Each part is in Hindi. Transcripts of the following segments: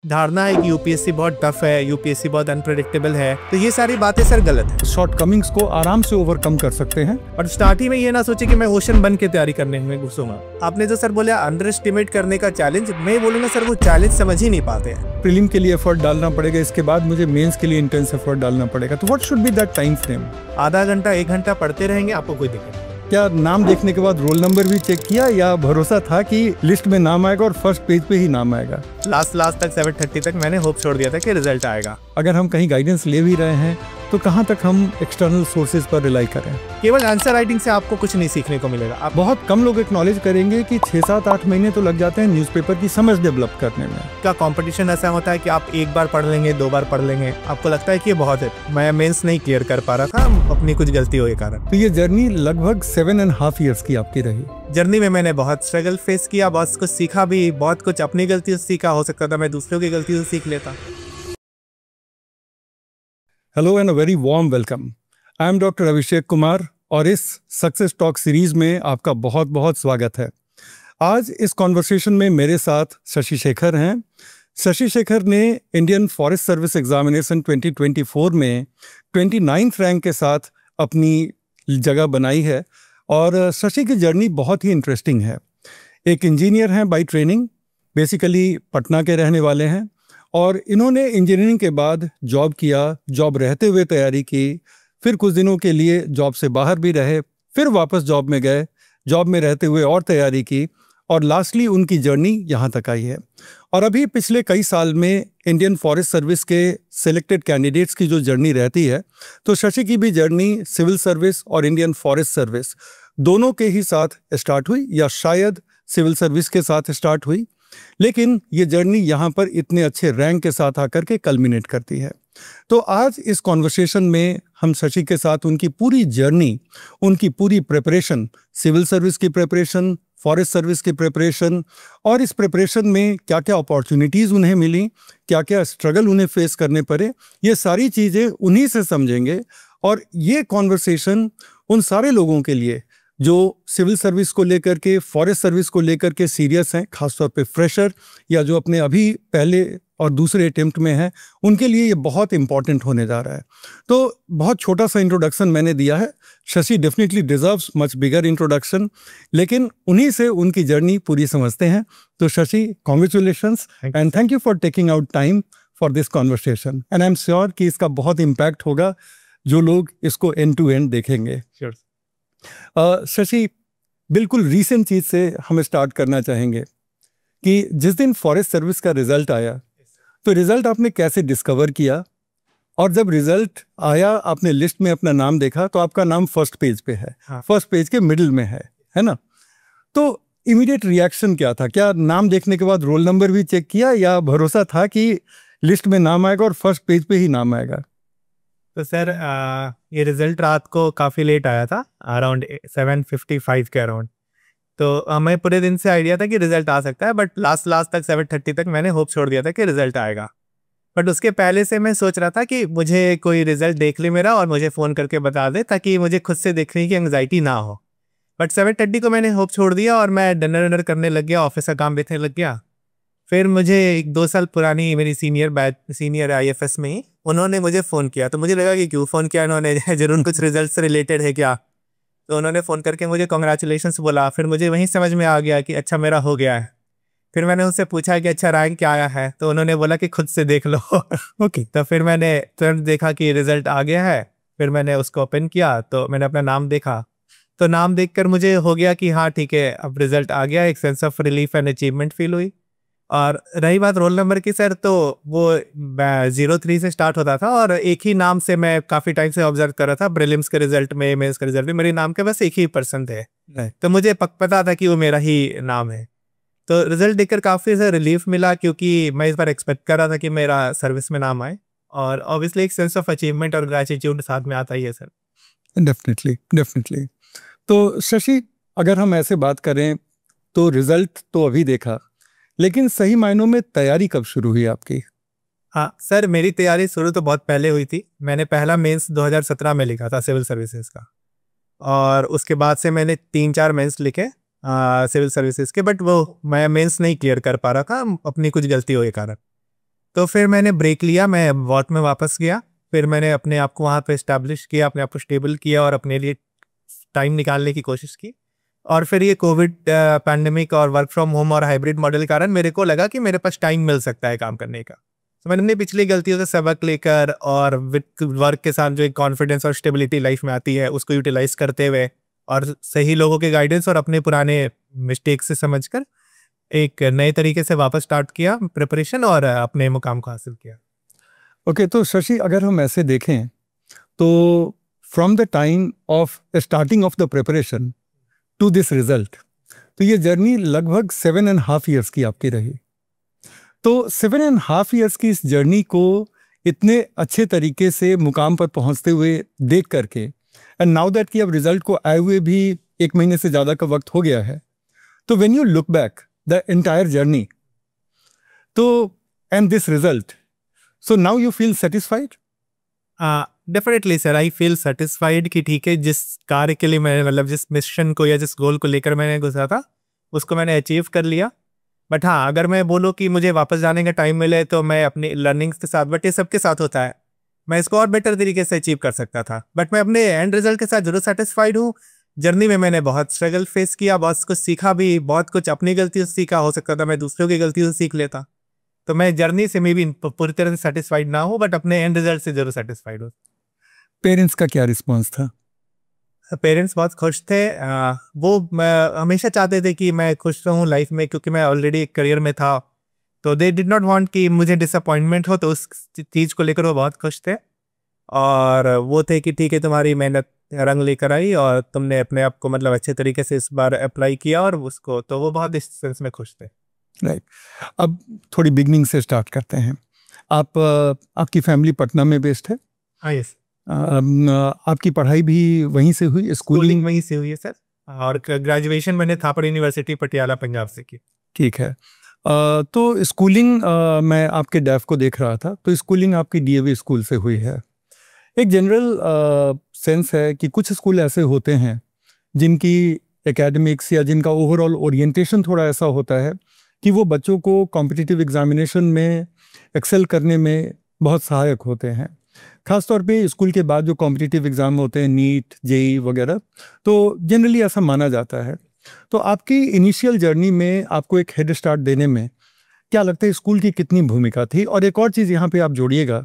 धारणा है कि यूपीएससी बहुत टफ है, यूपीएससी बहुत अनप्रेडिक्टेबल है, तो ये सारी बातें सर गलत है। शॉर्टकमिंग्स को आराम से ओवरकम कर सकते हैं। और स्टार्ट ही में ये ना सोचे कि मैं ओशन बन के तैयारी करने में घुसूंगा। आपने जो सर बोला अंडर एस्टिमेट करने का चैलेंज, मैं बोलूंगा सर वो चैलेंज समझ ही नहीं पाते हैं। प्रीलिम के लिए एफर्ट डालना पड़ेगा, इसके बाद मुझे मेंस के लिए इंटेंस एफर्ट डालना पड़ेगा, तो what should be that time frame? आधा घंटा 1 घंटा पढ़ते रहेंगे, आपको कोई दिक्कत नहीं। क्या नाम देखने के बाद रोल नंबर भी चेक किया या भरोसा था कि लिस्ट में नाम आएगा और फर्स्ट पेज पे ही नाम आएगा? लास्ट तक 7:30 तक मैंने होप छोड़ दिया था कि रिजल्ट आएगा। अगर हम कहीं गाइडेंस ले भी रहे हैं तो कहाँ तक हम एक्सटर्नल सोर्सेज पर रिलाई करें? केवल आंसर राइटिंग से आपको कुछ नहीं सीखने को मिलेगा। आप बहुत कम लोग एक्नॉलेज करेंगे कि 6, 7, 8 महीने तो लग जाते हैं न्यूज़पेपर की समझ डेवलप करने में। का कंपटीशन ऐसा होता है कि आप 1 बार पढ़ लेंगे, 2 बार पढ़ लेंगे, आपको लगता है कि ये बहुत है। मैं मेंस नहीं क्लियर कर पा रहा था अपनी कुछ गलतियों के कारण। तो ये जर्नी लगभग 7.5 ईयर्स की आपकी रही। जर्नी में मैंने बहुत स्ट्रगल फेस किया, बहुत कुछ सीखा भी, बहुत कुछ अपनी गलतियों से सीखा। हो सकता था मैं दूसरों की गलतियों से सीख लेता। Hello and a very warm welcome. I am doctor Abhishek Kumar और इस सक्सेस टॉक सीरीज में आपका बहुत बहुत स्वागत है। आज इस कॉन्वर्सेशन में मेरे साथ शशि शेखर हैं। शशि शेखर ने इंडियन फॉरेस्ट सर्विस एग्जामिनेशन 2024 में 29th रैंक के साथ अपनी जगह बनाई है और शशि की जर्नी बहुत ही इंटरेस्टिंग है। एक इंजीनियर हैं बाय ट्रेनिंग, बेसिकली पटना के रहने वाले हैं और इन्होंने इंजीनियरिंग के बाद जॉब किया, जॉब रहते हुए तैयारी की, फिर कुछ दिनों के लिए जॉब से बाहर भी रहे, फिर वापस जॉब में गए, जॉब में रहते हुए और तैयारी की और लास्टली उनकी जर्नी यहाँ तक आई है। और अभी पिछले कई साल में इंडियन फॉरेस्ट सर्विस के सिलेक्टेड कैंडिडेट्स की जो जर्नी रहती है, तो शशि की भी जर्नी सिविल सर्विस और इंडियन फॉरेस्ट सर्विस दोनों के ही साथ स्टार्ट हुई या शायद सिविल सर्विस के साथ स्टार्ट हुई, लेकिन ये जर्नी यहाँ पर इतने अच्छे रैंक के साथ आकर के कल्मिनेट करती है। तो आज इस कॉन्वर्सेशन में हम शशि के साथ उनकी पूरी जर्नी, उनकी पूरी प्रिपरेशन, सिविल सर्विस की प्रिपरेशन, फॉरेस्ट सर्विस की प्रिपरेशन और इस प्रिपरेशन में क्या क्या अपॉर्चुनिटीज़ उन्हें मिली, क्या क्या स्ट्रगल उन्हें फेस करने पड़े, ये सारी चीज़ें उन्हीं से समझेंगे। और ये कॉन्वर्सेशन उन सारे लोगों के लिए जो सिविल सर्विस को लेकर के, फॉरेस्ट सर्विस को लेकर के सीरियस हैं, खासतौर पे फ्रेशर या जो अपने अभी पहले और दूसरे अटेम्प्ट में हैं, उनके लिए ये बहुत इंपॉर्टेंट होने जा रहा है। तो बहुत छोटा सा इंट्रोडक्शन मैंने दिया है। Shashi definitely deserves much bigger introduction, लेकिन उन्हीं से उनकी जर्नी पूरी समझते हैं। तो Shashi, congratulations and thank you for taking out time for this conversation and I am sure कि इसका बहुत इम्पैक्ट होगा जो लोग इसको एंड टू एंड देखेंगे। शशि, बिल्कुल रीसेंट चीज़ से हम स्टार्ट करना चाहेंगे कि जिस दिन फॉरेस्ट सर्विस का रिजल्ट आया, तो रिजल्ट आपने कैसे डिस्कवर किया? और जब रिजल्ट आया, आपने लिस्ट में अपना नाम देखा तो आपका नाम फर्स्ट पेज पे है। हाँ। फर्स्ट पेज के मिडिल में है ना? तो इमीडिएट रिएक्शन क्या था? क्या नाम देखने के बाद रोल नंबर भी चेक किया या भरोसा था कि लिस्ट में नाम आएगा और फर्स्ट पेज पे ही नाम आएगा? तो सर ये रिजल्ट रात को काफ़ी लेट आया था, अराउंड 7:55 के अराउंड। तो हमें पूरे दिन से आइडिया था कि रिजल्ट आ सकता है, बट लास्ट तक 7:30 तक मैंने होप छोड़ दिया था कि रिजल्ट आएगा। बट उसके पहले से मैं सोच रहा था कि मुझे कोई रिजल्ट देख ले मेरा और मुझे फ़ोन करके बता दे, ताकि मुझे खुद से देखने की एंग्जाइटी ना हो। बट 7:30 को मैंने होप छोड़ दिया और मैं डिनर करने लग गया, ऑफिस का काम देखने लग गया। फिर मुझे 2 साल पुरानी मेरी सीनियर IFS में ही उन्होंने मुझे फ़ोन किया। तो मुझे लगा कि क्यों फ़ोन किया इन्होंने, जरूर कुछ रिजल्ट से रिलेटेड है क्या। तो उन्होंने फ़ोन करके मुझे कॉन्ग्रेचुलेशंस बोला। फिर मुझे वहीं समझ में आ गया कि अच्छा मेरा हो गया है। फिर मैंने उनसे पूछा कि अच्छा रैंक क्या आया है, तो उन्होंने बोला कि खुद से देख लो। ओके। तो फिर मैंने तुरंत देखा कि रिज़ल्ट आ गया है। फिर मैंने उसको ओपन किया तो मैंने अपना नाम देखा, तो नाम देखकर मुझे हो गया कि हाँ ठीक है, अब रिज़ल्ट आ गया। एक sense of relief and achievement feel हुई। और रही बात रोल नंबर की सर, तो वो 03 से स्टार्ट होता था और एक ही नाम से मैं काफ़ी टाइम से ऑब्जर्व कर रहा था। प्रीलिम्स के रिजल्ट में, मेंस के रिजल्ट में मेरे नाम के बस एक ही पर्सन थे, तो मुझे पता था कि वो मेरा ही नाम है। तो रिजल्ट देखकर काफ़ी सा रिलीफ मिला, क्योंकि मैं इस बार एक्सपेक्ट कर रहा था कि मेरा सर्विस में नाम आए। और ऑब्वियसली एक सेंस ऑफ अचीवमेंट और ग्रेटिट्यूड साथ में आता ही है सर। डेफिनेटली। तो शशि, अगर हम ऐसे बात करें तो रिजल्ट तो अभी देखा, लेकिन सही मायनों में तैयारी कब शुरू हुई आपकी? हाँ सर, मेरी तैयारी शुरू तो बहुत पहले हुई थी। मैंने पहला मेंस 2017 में लिखा था सिविल सर्विसेज का, और उसके बाद से मैंने 3-4 मेंस लिखे सिविल सर्विसेज के, बट वो मैं मेंस नहीं क्लियर कर पा रहा था अपनी कुछ गलतियों के कारण। तो फिर मैंने ब्रेक लिया, मैं वॉर्क में वापस गया, फिर मैंने अपने आप को वहाँ पे इस्टेब्लिश किया, अपने आप को स्टेबल किया और अपने लिए टाइम निकालने की कोशिश की। और फिर ये कोविड पैंडेमिक और वर्क फ्रॉम होम और हाइब्रिड मॉडल के कारण मेरे को लगा कि मेरे पास टाइम मिल सकता है काम करने का। तो मैंने अपनी पिछली गलतियों से सबक लेकर और विद वर्क के साथ जो एक कॉन्फिडेंस और स्टेबिलिटी लाइफ में आती है उसको यूटिलाइज करते हुए और सही लोगों के गाइडेंस और अपने पुराने मिस्टेक से समझकर एक नए तरीके से वापस स्टार्ट किया प्रिपरेशन और अपने मुकाम को हासिल किया। ओके, तो शशि, अगर हम ऐसे देखें तो from the time of starting of the preparation to this result, तो ये जर्नी लगभग 7.5 ईयर्स की आपकी रही। तो 7.5 ईयर्स की इस जर्नी को इतने अच्छे तरीके से मुकाम पर पहुंचते हुए देख करके, एंड नाउ दैट कि अब रिजल्ट को आए हुए भी 1 महीने से ज़्यादा का वक्त हो गया है, तो when you look back the entire journey, तो and this result, so now you feel satisfied? Definitely sir, I feel satisfied कि ठीक है, जिस कार्य के लिए मैंने मतलब जिस मिशन को या जिस गोल को लेकर मैंने गुजरा था उसको मैंने अचीव कर लिया। बट हाँ, अगर मैं बोलूँ कि मुझे वापस जाने का टाइम मिले तो मैं अपनी लर्निंग्स के साथ, बट ये सबके साथ होता है, मैं इसको और बेटर तरीके से अचीव कर सकता था। बट मैं अपने एंड रिजल्ट के साथ जरूर सेटिस्फाइड हूँ। जर्नी में मैंने बहुत स्ट्रगल फेस किया, बहुत कुछ सीखा भी, बहुत कुछ अपनी गलतियों से सीखा, हो सकता था मैं दूसरों की गलतियों से सीख लेता। तो मैं जर्नी से मे भी पूरी तरह से सेटिस्फाइड ना हो, बट अपने एंड रिजल्ट से जरूर सेटिस्फाइड हूँ। पेरेंट्स का क्या रिस्पॉन्स था? पेरेंट्स बहुत खुश थे। वो हमेशा चाहते थे कि मैं खुश रहूँ लाइफ में, क्योंकि मैं ऑलरेडी एक करियर में था। तो दे डिड नॉट वांट कि मुझे डिसअपॉइंटमेंट हो, तो उस चीज़ को लेकर वो बहुत खुश थे। और वो थे कि ठीक है, तुम्हारी मेहनत रंग लेकर आई और तुमने अपने आप को मतलब अच्छे तरीके से इस बार अप्लाई किया और उसको, तो वो बहुत इस सेंस में खुश थे। राइट। अब थोड़ी बिगनिंग से स्टार्ट करते हैं। आपकी फैमिली पटना में बेस्ड है? हाँ, यस। आपकी पढ़ाई भी वहीं से हुई, स्कूलिंग वहीं से हुई है सर, और ग्रेजुएशन मैंने थापर यूनिवर्सिटी पटियाला पंजाब से की। ठीक है। तो स्कूलिंग, मैं आपके डैफ को देख रहा था, तो स्कूलिंग आपकी डीएवी स्कूल से हुई है। एक जनरल सेंस है कि कुछ स्कूल ऐसे होते हैं जिनकी एकेडमिक्स या जिनका ओवरऑल ओरिएंटेशन थोड़ा ऐसा होता है कि वो बच्चों को कॉम्पिटिटिव एग्जामिनेशन में एक्सेल करने में बहुत सहायक होते हैं। खासतौर पे स्कूल के बाद जो कॉम्पिटिटिव एग्ज़ाम होते हैं, नीट, जेई वगैरह, तो जनरली ऐसा माना जाता है। तो आपकी इनिशियल जर्नी में आपको एक हेड स्टार्ट देने में क्या लगता है स्कूल की कितनी भूमिका थी? और एक और चीज़ यहाँ पे आप जोड़िएगा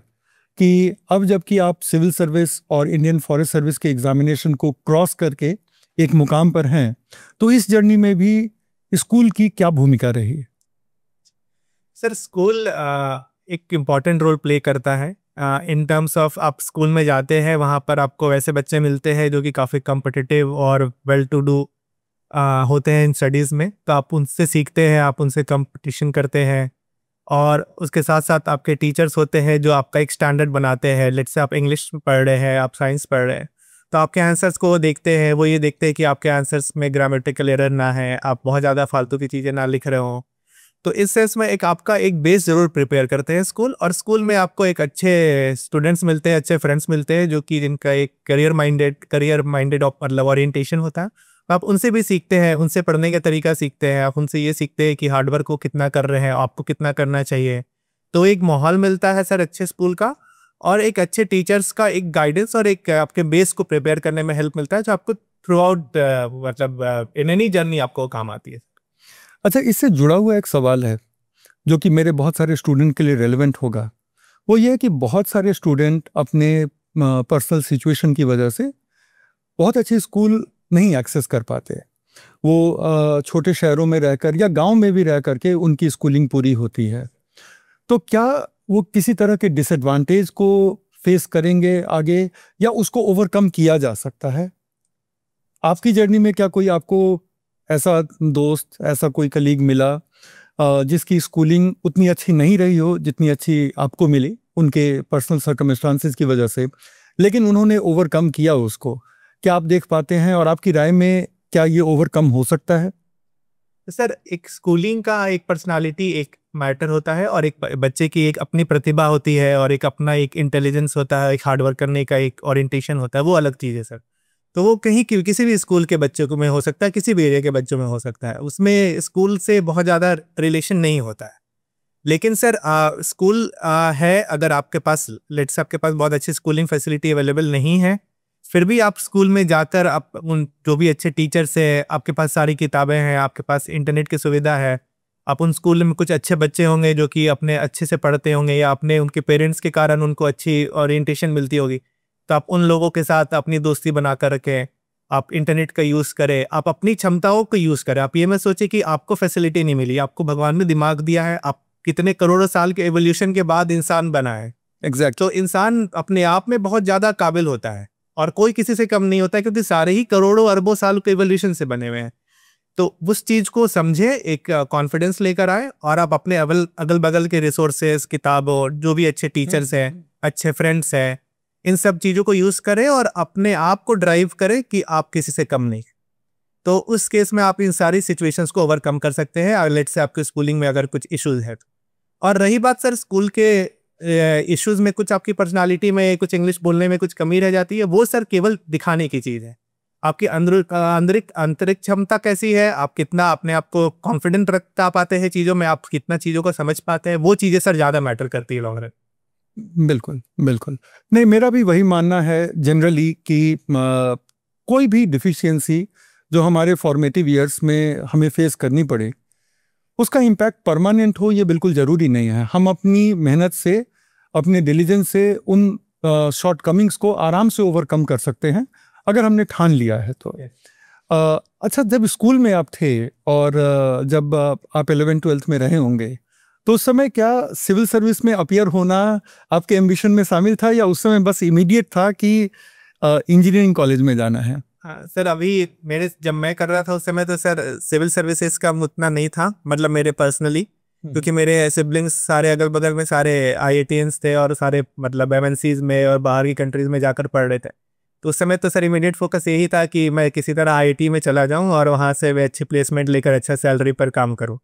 कि अब जबकि आप सिविल सर्विस और इंडियन फॉरेस्ट सर्विस के एग्जामिनेशन को क्रॉस करके एक मुकाम पर हैं, तो इस जर्नी में भी स्कूल की क्या भूमिका रही? सर, स्कूल एक इम्पॉर्टेंट रोल प्ले करता है इन टर्म्स ऑफ, आप स्कूल में जाते हैं, वहाँ पर आपको वैसे बच्चे मिलते हैं जो कि काफ़ी कम्पिटिटिव और वेल टू डू होते हैं इन स्टडीज़ में, तो आप उनसे सीखते हैं, आप उनसे कंपटीशन करते हैं। और उसके साथ साथ आपके टीचर्स होते हैं जो आपका एक स्टैंडर्ड बनाते हैं। लेट्स से आप इंग्लिश पढ़ रहे हैं, आप साइंस पढ़ रहे हैं, तो आपके आंसर्स को वो देखते हैं, वो ये देखते हैं कि आपके आंसर्स में ग्रामेटिकल एरर ना है, आप बहुत ज़्यादा फालतू की चीज़ें ना लिख रहे हो। तो इस सेंस में एक आपका एक बेस ज़रूर प्रिपेयर करते हैं स्कूल, और स्कूल में आपको एक अच्छे स्टूडेंट्स मिलते हैं, अच्छे फ्रेंड्स मिलते हैं जो कि जिनका एक करियर माइंडेड मतलब ओरिएंटेशन होता है। आप उनसे भी सीखते हैं, उनसे पढ़ने का तरीका सीखते हैं, आप उनसे ये सीखते हैं कि हार्डवर्क को कितना कर रहे हैं, आपको कितना करना चाहिए। तो एक माहौल मिलता है सर अच्छे स्कूल का, और एक अच्छे टीचर्स का एक गाइडेंस और एक आपके बेस को प्रिपेयर करने में हेल्प मिलता है, जो आपको थ्रू आउट मतलब इन एनी जर्नी आपको काम आती है। अच्छा, इससे जुड़ा हुआ एक सवाल है जो कि मेरे बहुत सारे स्टूडेंट के लिए रेलेवेंट होगा। वो ये है कि बहुत सारे स्टूडेंट अपने पर्सनल सिचुएशन की वजह से बहुत अच्छे स्कूल नहीं एक्सेस कर पाते। वो छोटे शहरों में रहकर या गांव में भी रह करके उनकी स्कूलिंग पूरी होती है। तो क्या वो किसी तरह के डिसएडवांटेज को फेस करेंगे आगे, या उसको ओवरकम किया जा सकता है? आपकी जर्नी में क्या कोई आपको ऐसा दोस्त, ऐसा कोई कलीग मिला जिसकी स्कूलिंग उतनी अच्छी नहीं रही हो जितनी अच्छी आपको मिली उनके पर्सनल सर्कमस्टांसेस की वजह से, लेकिन उन्होंने ओवरकम किया उसको? क्या आप देख पाते हैं, और आपकी राय में क्या ये ओवरकम हो सकता है? सर, एक स्कूलिंग का एक पर्सनालिटी एक मैटर होता है, और एक बच्चे की एक अपनी प्रतिभा होती है, और एक अपना एक इंटेलिजेंस होता है, एक हार्डवर्क करने का एक ओरिएंटेशन होता है, वो अलग चीज़ है सर। तो वो कहीं किसी भी स्कूल के बच्चों को में हो सकता है, किसी भी एरिया के बच्चों में हो सकता है, उसमें स्कूल से बहुत ज़्यादा रिलेशन नहीं होता है। लेकिन सर स्कूल है, अगर आपके पास लेट्स आपके पास बहुत अच्छी स्कूलिंग फैसिलिटी अवेलेबल नहीं है, फिर भी आप स्कूल में जाकर आप उन जो भी अच्छे टीचर्स है, आपके पास सारी किताबें हैं, आपके पास इंटरनेट की सुविधा है, आप उन स्कूल में कुछ अच्छे बच्चे होंगे जो कि अपने अच्छे से पढ़ते होंगे या अपने उनके पेरेंट्स के कारण उनको अच्छी ओरिएंटेशन मिलती होगी, तो आप उन लोगों के साथ अपनी दोस्ती बना कर रखें। आप इंटरनेट का यूज़ करें, आप अपनी क्षमताओं को यूज़ करें। आप ये मत सोचिए कि आपको फैसिलिटी नहीं मिली, आपको भगवान ने दिमाग दिया है, आप कितने करोड़ों साल के एवोल्यूशन के बाद इंसान बना है। एग्जैक्ट। तो इंसान अपने आप में बहुत ज़्यादा काबिल होता है और कोई किसी से कम नहीं होता है, क्योंकि सारे ही करोड़ों अरबों साल के एवोल्यूशन से बने हुए हैं। तो उस चीज़ को समझे, एक कॉन्फिडेंस लेकर आए और आप अपने अगल बगल के रिसोर्सेज, किताबों, जो भी अच्छे टीचर्स हैं, अच्छे फ्रेंड्स हैं, इन सब चीज़ों को यूज़ करें और अपने आप को ड्राइव करें कि आप किसी से कम नहीं। तो उस केस में आप इन सारी सिचुएशंस को ओवरकम कर सकते हैं, लेट से आपके स्कूलिंग में अगर कुछ इश्यूज है। और रही बात सर स्कूल के इश्यूज में, कुछ आपकी पर्सनालिटी में, कुछ इंग्लिश बोलने में कुछ कमी रह जाती है, वो सर केवल दिखाने की चीज़ है। आपकी आंतरिक क्षमता कैसी है, आप कितना अपने आप को कॉन्फिडेंट रखता पाते हैं चीज़ों में, आप कितना चीज़ों को समझ पाते हैं, वो चीज़ें सर ज़्यादा मैटर करती है लॉन्ग रन। बिल्कुल बिल्कुल। नहीं, मेरा भी वही मानना है जनरली कि कोई भी डिफिशियंसी जो हमारे फॉर्मेटिव ईयर्स में हमें फेस करनी पड़े, उसका इम्पैक्ट परमानेंट हो ये बिल्कुल ज़रूरी नहीं है। हम अपनी मेहनत से, अपने डिलीजेंस से उन शॉर्टकमिंग्स को आराम से ओवरकम कर सकते हैं अगर हमने ठान लिया है तो। अच्छा, जब स्कूल में आप थे और जब आप 11th-12th में रहे होंगे, तो उस समय क्या सिविल सर्विस में अपीयर होना आपके एम्बिशन में शामिल था या उस समय बस इमीडिएट था कि इंजीनियरिंग कॉलेज में जाना है? हाँ सर, अभी जब मैं कर रहा था उस समय तो सर सिविल सर्विसेज का उतना नहीं था, मतलब मेरे पर्सनली, क्योंकि मेरे सिबलिंग्स सारे अगल बगल में सारे IITians थे और सारे मतलब MNCs में और बाहर की कंट्रीज में जाकर पढ़ रहे थे। तो उस समय तो सर इमीडिएट फोकस यही था कि मैं किसी तरह IIT में चला जाऊं और वहाँ से मैं अच्छी प्लेसमेंट लेकर अच्छा सैलरी पर काम करूं।